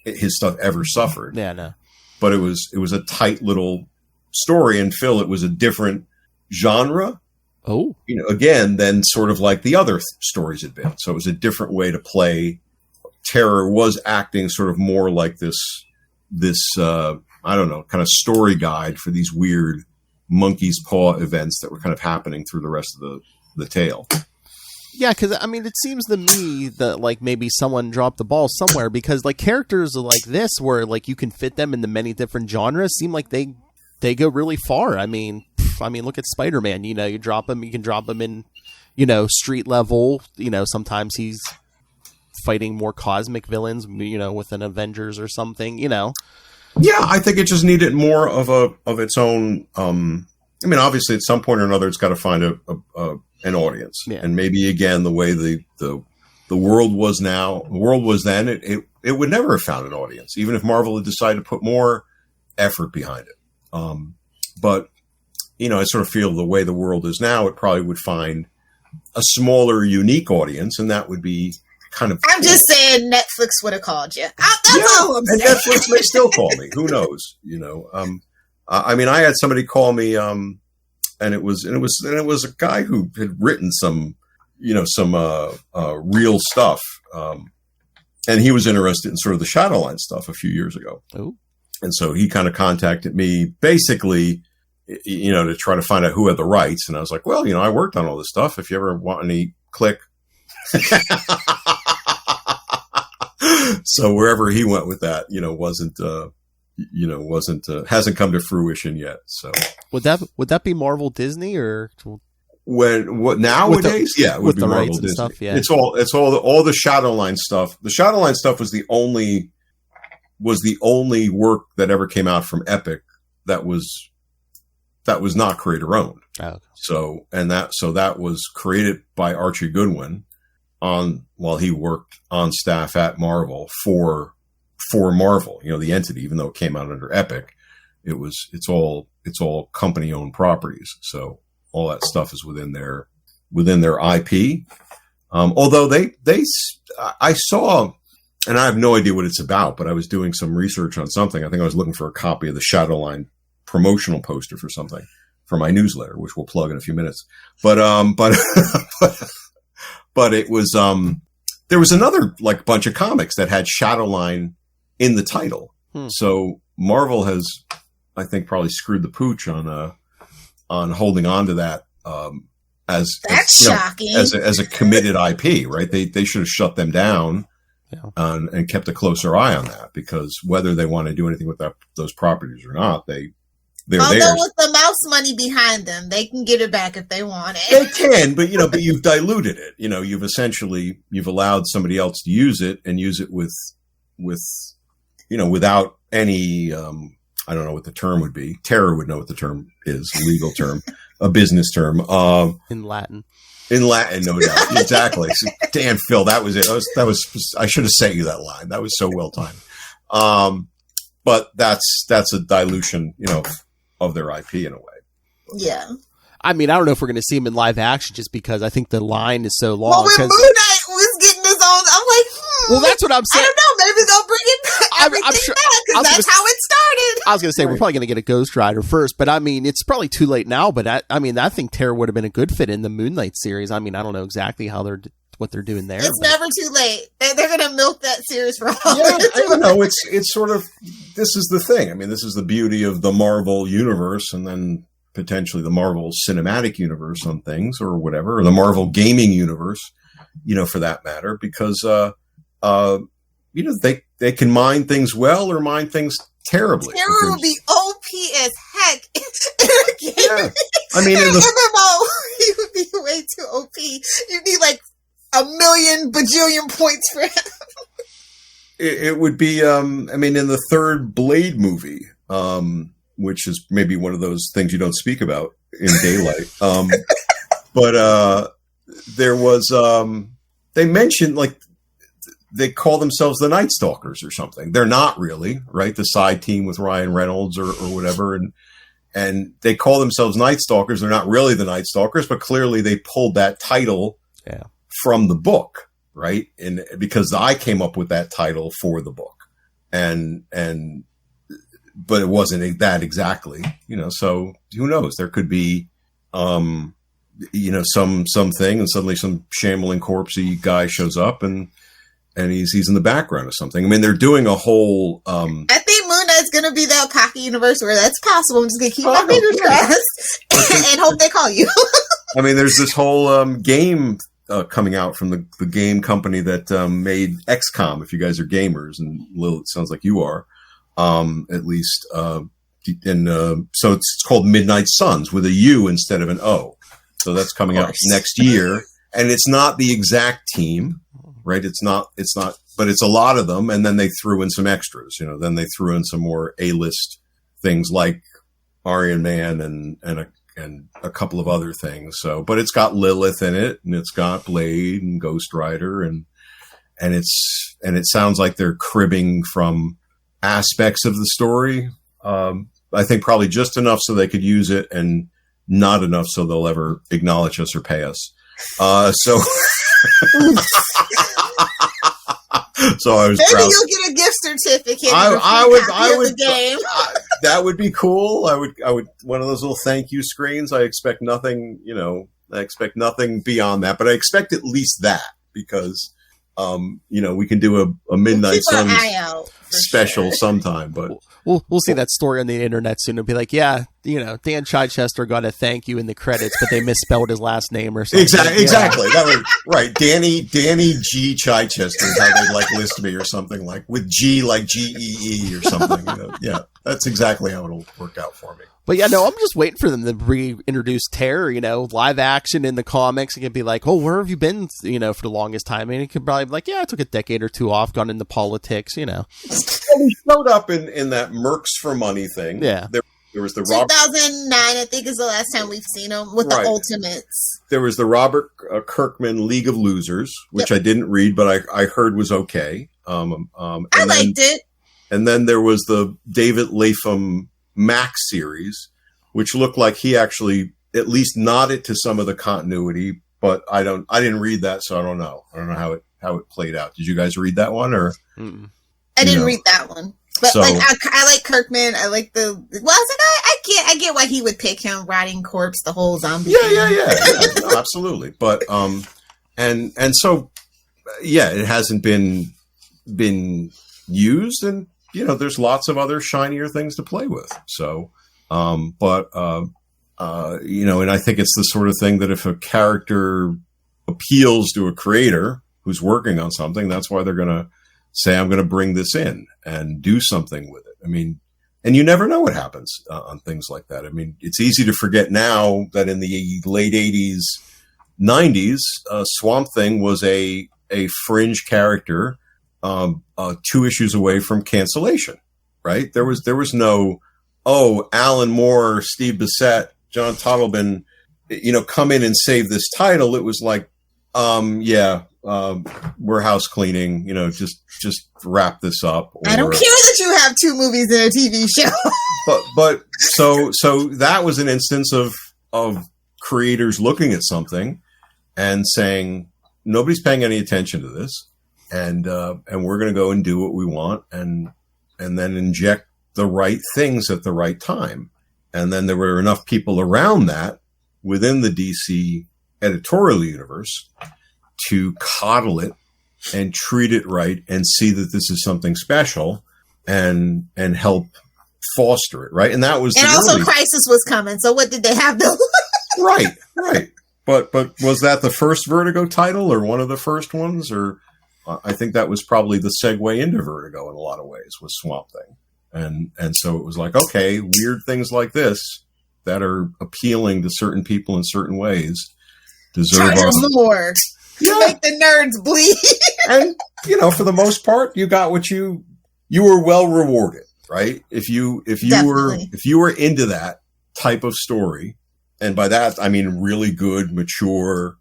his stuff ever suffered. Yeah, no. But it was a tight little story. And Phil, it was a different genre. Oh. Again, than sort of like the other stories had been. So it was a different way to play. Terror was acting sort of more like this I don't know, kind of story guide for these weird Monkey's Paw events that were kind of happening through the rest of the tale. Yeah, because it seems to me that like maybe someone dropped the ball somewhere, because like characters like this, where like you can fit them into many different genres, seem like they go really far. I mean, look at Spider-Man. You can drop him in, street level. Sometimes he's fighting more cosmic villains, with an Avengers or something. Yeah, I think it just needed more of its own. Obviously, at some point or another, it's got to find an audience, and maybe again, the way the world was now, the world was then, it would never have found an audience, even if Marvel had decided to put more effort behind it. But I sort of feel the way the world is now, it probably would find a smaller, unique audience, and that would be kind of. I'm just saying, Netflix would have called you. That's all I'm saying. And Netflix may still call me. Who knows? I had somebody call me, and it was a guy who had written some real stuff, and he was interested in sort of the Shadowline stuff a few years ago. Oh. And so he kind of contacted me, basically, to try to find out who had the rights. And I was like, well, I worked on all this stuff. If you ever want any, click. So wherever he went with that, hasn't come to fruition yet. So would that be Marvel Disney, or what nowadays? It would be Marvel Disney. Stuff, yeah. It's all the Shadowline stuff. The Shadowline stuff was the only work that ever came out from Epic that was not creator owned. Oh, okay. So that was created by Archie Goodwin while he worked on staff at Marvel for Marvel, the entity, even though it came out under Epic, it's all company owned properties. So all that stuff is within their IP. Although I saw, and I have no idea what it's about, but I was doing some research on something. I think I was looking for a copy of the Shadowline promotional poster for something for my newsletter, which we'll plug in a few minutes. But it was, there was another like bunch of comics that had Shadowline in the title. So Marvel has, I think, probably screwed the pooch on holding on to that, shocking. As a committed IP, right? They should have shut them down. Yeah. And kept a closer eye on that, because whether they want to do anything with those properties or not, they're theirs. With the mouse money behind them, they can get it back if they want it. They can, but you've diluted it. You've allowed somebody else to use it, and use it with without any, I don't know what the term would be. Tara would know what the term is, a legal term, a business term. In Latin. In Latin, no doubt. Exactly. So, damn, Phil, that was it. That was, I should have sent you that line. That was so well timed. But that's a dilution, of their IP in a way. Yeah. I mean, I don't know if we're going to see him in live action just because I think the line is so long. Well, when Moon Knight was getting his own, I'm like, well, that's what I'm saying. I don't know. Maybe they'll bring it back, everything back, because that's how it started. I was going to say, we're probably going to get a Ghost Rider first, but I mean, it's probably too late now, but I think Tara would have been a good fit in the Moon Knight series. I mean, I don't know exactly what they're doing there. It's never too late. They're going to milk that series for all. Yeah, I don't know. It's sort of, this is the thing. I mean, this is the beauty of the Marvel universe, and then potentially the Marvel Cinematic Universe on things or whatever, or the Marvel Gaming Universe, for that matter, because, they can mine things well or mine things terribly. Terror will be OP as heck. Yeah. I mean, in MMO, he would be way too OP. You need like 1,000,000 bajillion points for him. It would be, in the third Blade movie, which is maybe one of those things you don't speak about in daylight. But there was, they mentioned, like, they call themselves the Night Stalkers or something. They're not really, right? The side team with Ryan Reynolds or whatever. And they call themselves Night Stalkers. They're not really the Night Stalkers, but clearly they pulled that title from the book, right? And because I came up with that title for the book. But it wasn't that exactly, so who knows? There could be, something, and suddenly some shambling corpsey guy shows up and he's in the background of something. I mean, they're doing a whole, I think Moon Knight's going to be the Alpaca universe where that's possible. I'm just going to keep my fingers crossed and hope they call you. I mean, there's this whole, game, coming out from the game company that, made XCOM, if you guys are gamers, and Lil, it sounds like you are. At least, so it's called Midnight Suns with a U instead of an O. So that's coming out next year, and it's not the exact team, right? It's not, but it's a lot of them. And then they threw in some extras, then they threw in some more A-list things like Iron Man and a couple of other things. So, but it's got Lilith in it, and it's got Blade and Ghost Rider, and it sounds like they're cribbing from aspects of the story. I think probably just enough so they could use it, and not enough so they'll ever acknowledge us or pay us. So I was maybe proud. You'll get a gift certificate. I would. The game. That would be cool. I would. One of those little thank you screens. I expect nothing. I expect nothing beyond that, but I expect at least that, because we can do a Midnight Suns special sometime, but we'll see that story on the internet soon. It'll be like, Dan Chichester got a thank you in the credits, but they misspelled his last name or something. Exactly. That was right. Danny G. Chichester is how they list me, or something, like with G like GEE or something. Yeah, that's exactly how it'll work out for me. But I'm just waiting for them to reintroduce Terror, live action in the comics. It could be like, oh, where have you been, for the longest time? And it could probably be like, I took a decade or two off, gone into politics, Well, he showed up in that Mercs for Money thing. Yeah. There was the 2009, I think, is the last time we've seen him with the Ultimates. There was the Robert Kirkman League of Losers, which I didn't read, but I heard was okay. I liked it. And then there was the David Lapham Max series, which looked like he actually at least nodded to some of the continuity, but I didn't read that, so I don't know. I don't know how it played out. Did you guys read that one, or? Mm-mm. I didn't read that one, but I like Kirkman. I like I was like, I get why he would pick him, rotting corpse, the whole zombie. Yeah. No, absolutely. But and so it hasn't been used, and there's lots of other shinier things to play with. So, and I think it's the sort of thing that if a character appeals to a creator who's working on something, that's why they're going to say, I'm going to bring this in and do something with it. I mean, and you never know what happens on things like that. I mean, it's easy to forget now that in the late 80s, 90s, Swamp Thing was a fringe character 2 issues away from cancellation, right? There was no, Alan Moore, Steve Bissett, John Totleben, come in and save this title. It was like, we're house cleaning, just wrap this up. Or, I don't care that you have 2 movies and a TV show. but so that was an instance of creators looking at something and saying, nobody's paying any attention to this. And we're going to go and do what we want and then inject the right things at the right time. And then there were enough people around that within the DC editorial universe to coddle it and treat it right and see that this is something special and help foster it. Right. And that was, and also Crisis was coming. So what did they have to Right. But was that the first Vertigo title or one of the first ones? Or I think that was probably the segue into Vertigo in a lot of ways, was Swamp Thing. And so it was like, okay, weird things like this that are appealing to certain people in certain ways deserve more to make the nerds bleed. And, for the most part, you got what you were well rewarded, right? If you were into that type of story, and by that, I mean really good, mature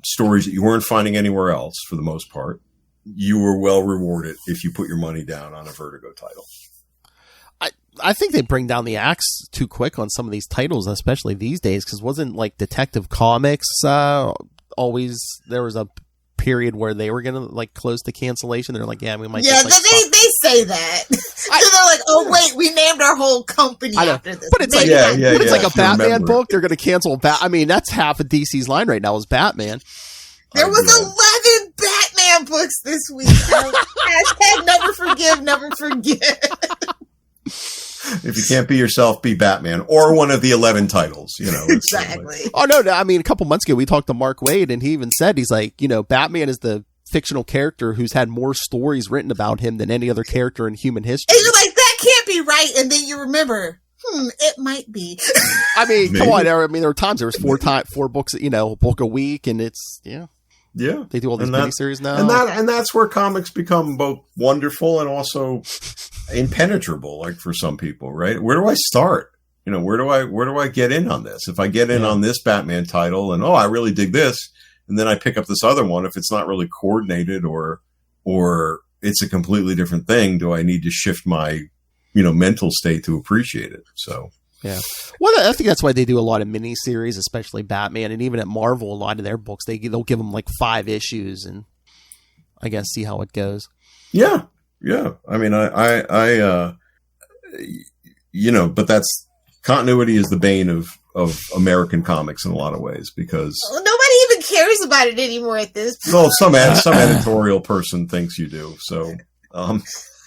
stories that you weren't finding anywhere else for the most part, you were well rewarded if you put your money down on a Vertigo title. I think they bring down the axe too quick on some of these titles, especially these days, because wasn't like Detective Comics always, there was a period where they were going to like close to cancellation. They're like, we might. Yeah, they say that. So they're like, oh wait, we named our whole company after this. But it's like, it's like a Batman book. They're going to cancel I mean, that's half of DC's line right now is Batman. There was 11 Batman books this week. Hashtag never forgive, never forget. If you can't be yourself, be Batman, or one of the 11 titles, Exactly. Oh, no, I mean, a couple months ago, we talked to Mark Waid, and he even said, he's like, Batman is the fictional character who's had more stories written about him than any other character in human history. And you're like, that can't be right. And then you remember, it might be. I mean, come on. I mean, there were times there was 4 books, a book a week, and it's, Yeah. They do all these miniseries now. And that's where comics become both wonderful and also impenetrable, like for some people, right? Where do I start? Where do I get in on this? If I get in on this Batman title and, I really dig this, and then I pick up this other one, if it's not really coordinated or it's a completely different thing, do I need to shift my, mental state to appreciate it? So. Yeah. Well, I think that's why they do a lot of miniseries, especially Batman, and even at Marvel, a lot of their books, they'll give them like 5 issues and I guess see how it goes. Yeah. I mean, but that's continuity is the bane of American comics in a lot of ways because nobody even cares about it anymore at this point. Well, some editorial person thinks you do. So,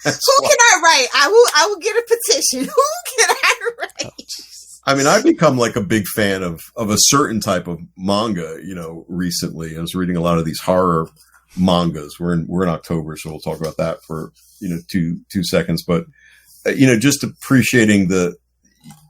who can I write? I will get a petition. Who can I write? I mean, I've become like a big fan of a certain type of manga, recently. I was reading a lot of these horror mangas. We're in October, so we'll talk about that for, 2 seconds. But, just appreciating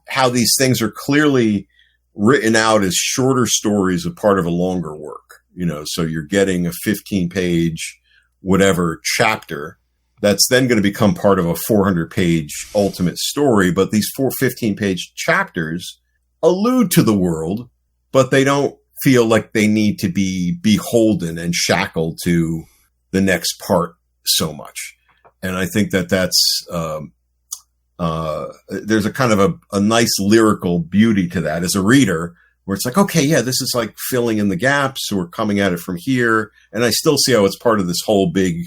how these things are clearly written out as shorter stories, a part of a longer work, so you're getting a 15-page, whatever chapter that's then going to become part of a 400-page ultimate story. But these 15-page chapters allude to the world, but they don't feel like they need to be beholden and shackled to the next part so much. And I think that's there's a kind of a nice lyrical beauty to that as a reader, where it's like, okay, yeah, this is like filling in the gaps, or coming at it from here. And I still see how it's part of this whole big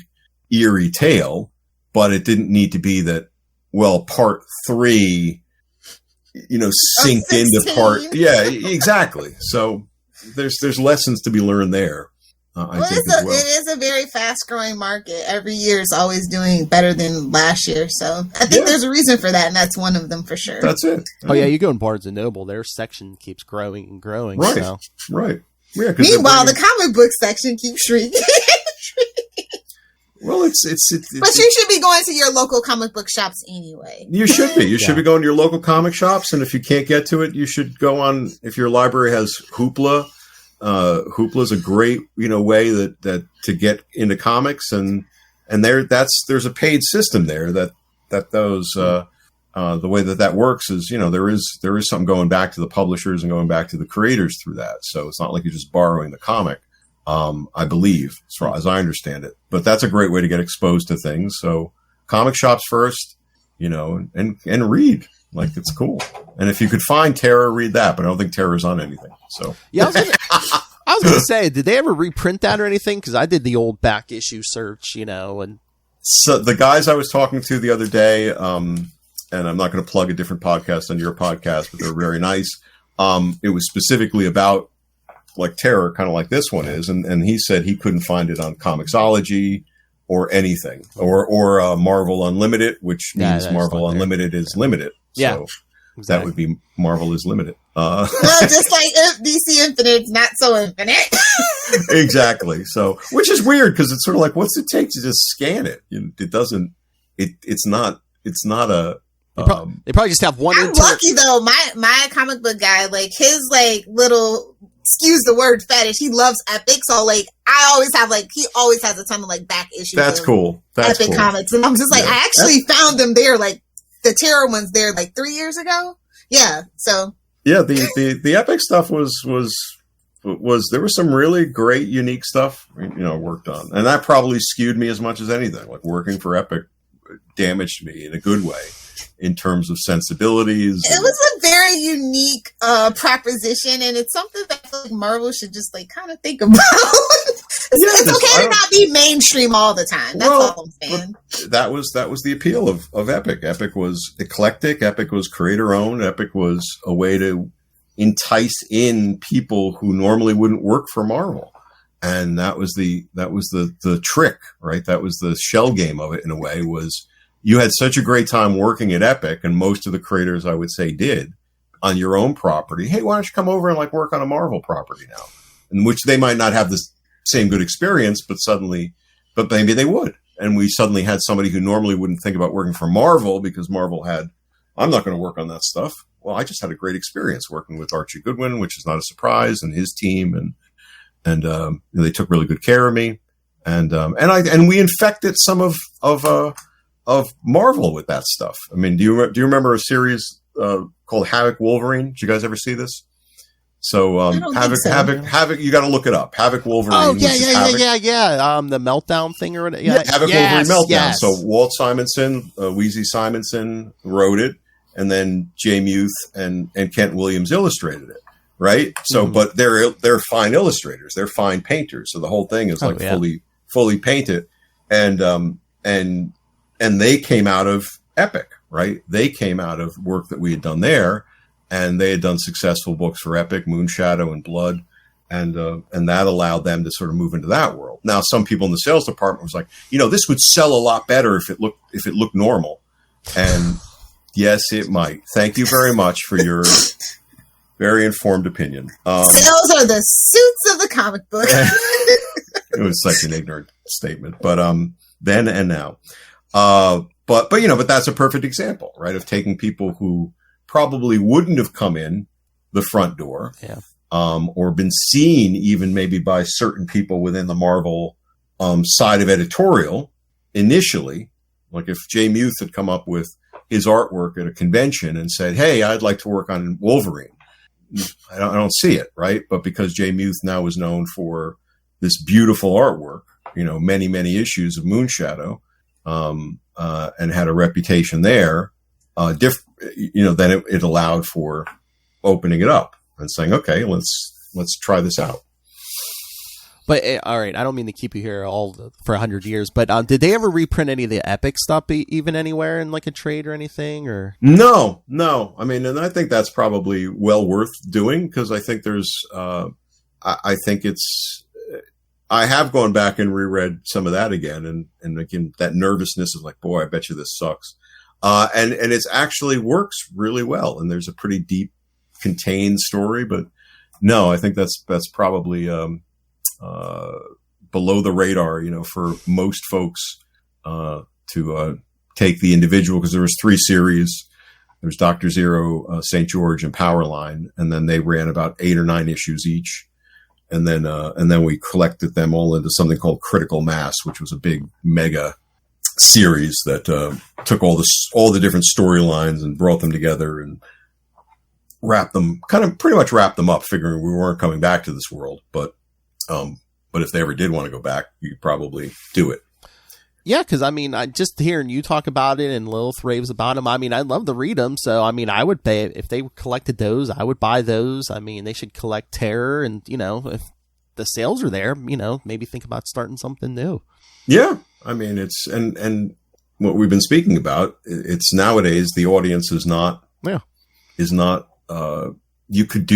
eerie tale, but it didn't need to be that, part 3, synced into part. Yeah, exactly. So there's lessons to be learned there. I think it is a very fast growing market. Every year is always doing better than last year. So I think there's a reason for that, and that's one of them for sure. That's it. Oh yeah, you go in Barnes and Noble, their section keeps growing and growing. Right. So. Right. Yeah, meanwhile, the comic book section keeps shrinking. Well, it's but you should be going to your local comic book shops anyway. You should be. You should be going to your local comic shops, and if you can't get to it, you should go on. If your library has Hoopla, Hoopla is a great way that to get into comics, and and there's a paid system there that those the way that works is, there is something going back to the publishers and going back to the creators through that. So it's not like you're just borrowing the comic. I believe, as far as I understand it, but that's a great way to get exposed to things. So comic shops first, and read. Like, it's cool. And if you could find Terror, read that. But I don't think Terror's on anything. So yeah, I was gonna say, did they ever reprint that or anything? Because I did the old back issue search, and so the guys I was talking to the other day, and I'm not going to plug a different podcast on your podcast, but they're very nice. It was specifically about like Terror, kind of like this one is, and he said he couldn't find it on Comixology or anything, or Marvel Unlimited, which means Marvel Unlimited is limited. Yeah, so exactly. That would be Marvel is limited. Well, just like DC Infinite's not so infinite. Exactly. So, which is weird because it's sort of like, what's it take to just scan it? It doesn't. It's not a. They probably just have one. I'm lucky though. My comic book guy, like his little, excuse the word, fetish. He loves Epic, so I always have he always has a ton of back issues. That's cool. That's Epic cool. comics, and I'm just I actually found them there, the Terror ones there 3 years ago. Yeah. So. Yeah, the Epic stuff was there was some really great, unique stuff worked on, and that probably skewed me as much as anything. Like working for Epic damaged me in a good way in terms of sensibilities. It was a very unique proposition, and it's something that I feel like Marvel should just kind of think about. It's okay to not be mainstream all the time. That's all I'm saying. That was the appeal of Epic. Epic was eclectic. Epic was creator owned. Epic was a way to entice in people who normally wouldn't work for Marvel. And that was the trick, right? That was the shell game of it in a way, was you had such a great time working at Epic, and most of the creators, I would say, did, on your own property. Hey, why don't you come over and work on a Marvel property now? In which they might not have this same good experience, but maybe they would. And we suddenly had somebody who normally wouldn't think about working for Marvel because Marvel had, I'm not going to work on that stuff. Well, I just had a great experience working with Archie Goodwin, which is not a surprise, and his team, and they took really good care of me, and we infected some of Marvel with that stuff. I mean, do you remember a series called Havoc Wolverine? Did you guys ever see this? So Havoc, you got to look it up. Havoc Wolverine. Oh yeah. The Meltdown thing or whatever. Yeah, Havoc Wolverine Meltdown. Yes. So Walt Simonson, Wheezy Simonson wrote it, and then Jay Muth and Kent Williams illustrated it. Right. So, but they're fine illustrators. They're fine painters. So the whole thing is fully painted, and they came out of Epic, right? They came out of work that we had done there, and they had done successful books for Epic, Moonshadow and Blood, and that allowed them to sort of move into that world. Now, some people in the sales department was like, this would sell a lot better if it looked normal, and yes, it might. Thank you very much for your very informed opinion. Sales are the suits of the comic book. It was such an ignorant statement, but then and now. But that's a perfect example, right, of taking people who probably wouldn't have come in the front door, or been seen even maybe by certain people within the Marvel side of editorial initially. Like if Jay Muth had come up with his artwork at a convention and said, "Hey, I'd like to work on Wolverine," I don't see it, right? But because Jay Muth now is known for this beautiful artwork, many, many issues of Moonshadow, and had a reputation there, then it allowed for opening it up and saying, okay, let's try this out. But all right, I don't mean to keep you here for 100 years, but did they ever reprint any of the Epic stuff even anywhere in a trade or anything? Or no. I mean, and I think that's probably well worth doing, because I think there's, I think it's. I have gone back and reread some of that again, and again, that nervousness is like, boy, I bet you this sucks, and it's actually works really well, and there's a pretty deep, contained story. But no, I think that's probably below the radar, for most folks to take the individual, because there was 3 series. There was Dr. Zero, St. George, and Powerline, and then they ran about 8 or 9 issues each. And then we collected them all into something called Critical Mass, which was a big mega series that took all the different storylines and brought them together and pretty much wrapped them up, figuring we weren't coming back to this world. But if they ever did want to go back, you'd probably do it. Yeah, because I mean, just hearing you talk about it and Lilith raves about them, I mean, I'd love to read them. So, I mean, I would pay if they collected those. I would buy those. I mean, they should collect Terror, and if the sales are there, maybe think about starting something new. Yeah, I mean, it's and what we've been speaking about. It's nowadays the audience is not. You could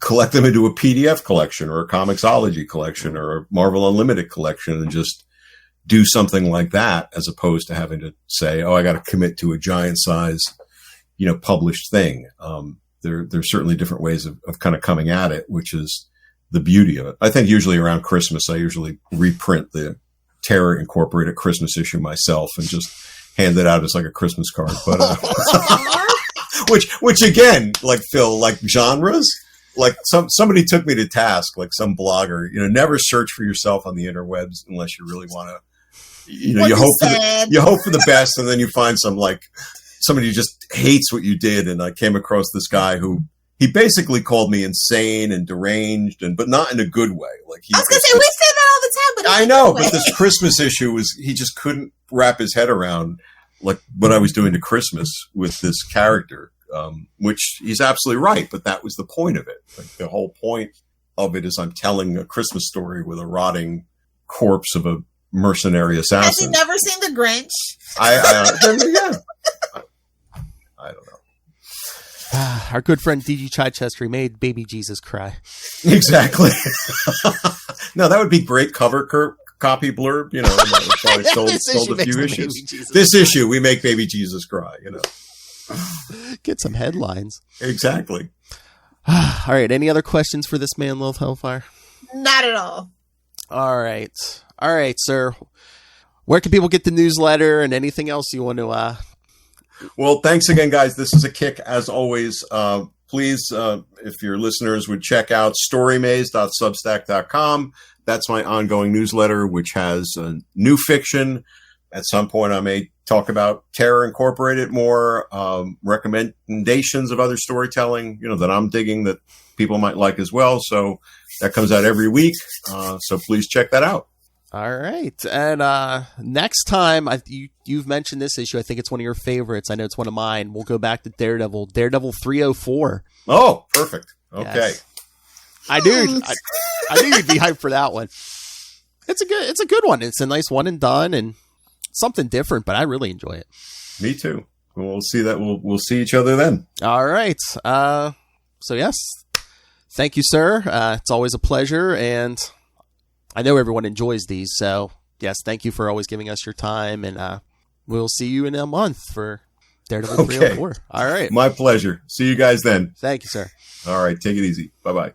collect them into a PDF collection or a Comixology collection or a Marvel Unlimited collection and just do something like that, as opposed to having to say, "Oh, I got to commit to a giant size, published thing." There's certainly different ways of kind of coming at it, which is the beauty of it. I think usually around Christmas, I usually reprint the Terror Incorporated Christmas issue myself and just hand it out as like a Christmas card. But which again, like Phil, like genres, like somebody took me to task, like some blogger, never search for yourself on the interwebs unless you really want to. You hope for the best, and then you find somebody who just hates what you did. And I came across this guy who he basically called me insane and deranged, but not in a good way. Like I was gonna say, we say that all the time, but I know. But this Christmas issue he just couldn't wrap his head around like what I was doing to Christmas with this character, which he's absolutely right. But that was the point of it. Like the whole point of it is I'm telling a Christmas story with a rotting corpse of a mercenary assassin. Have you never seen The Grinch? Yeah. I don't know. Our good friend D.G. Chichester made Baby Jesus cry. Exactly. No, that would be great cover copy blurb. Probably sold a few issues. This issue, we make Baby Jesus cry. Get some headlines. Exactly. All right. Any other questions for this man, Lilith Hellfire? Not at all. All right, sir. Where can people get the newsletter and anything else you want to? Well, thanks again, guys. This is a kick, as always. Please, if your listeners would check out storymaze.substack.com. That's my ongoing newsletter, which has new fiction. At some point, I may talk about Terror Incorporated more, recommendations of other storytelling, that I'm digging that people might like as well. So that comes out every week. So please check that out. All right. And next time, you've mentioned this issue. I think it's one of your favorites. I know it's one of mine. We'll go back to Daredevil 304. Oh, perfect. Okay. Yes. I knew you'd be hyped for that one. It's a good one. It's a nice one and done and something different, but I really enjoy it. Me too. We'll see that. We'll see each other then. All right. So yes, thank you, sir. It's always a pleasure, and I know everyone enjoys these. So yes, thank you for always giving us your time, and we'll see you in a month for Daredevil 304. All right. My pleasure. See you guys then. Thank you, sir. All right. Take it easy. Bye-bye.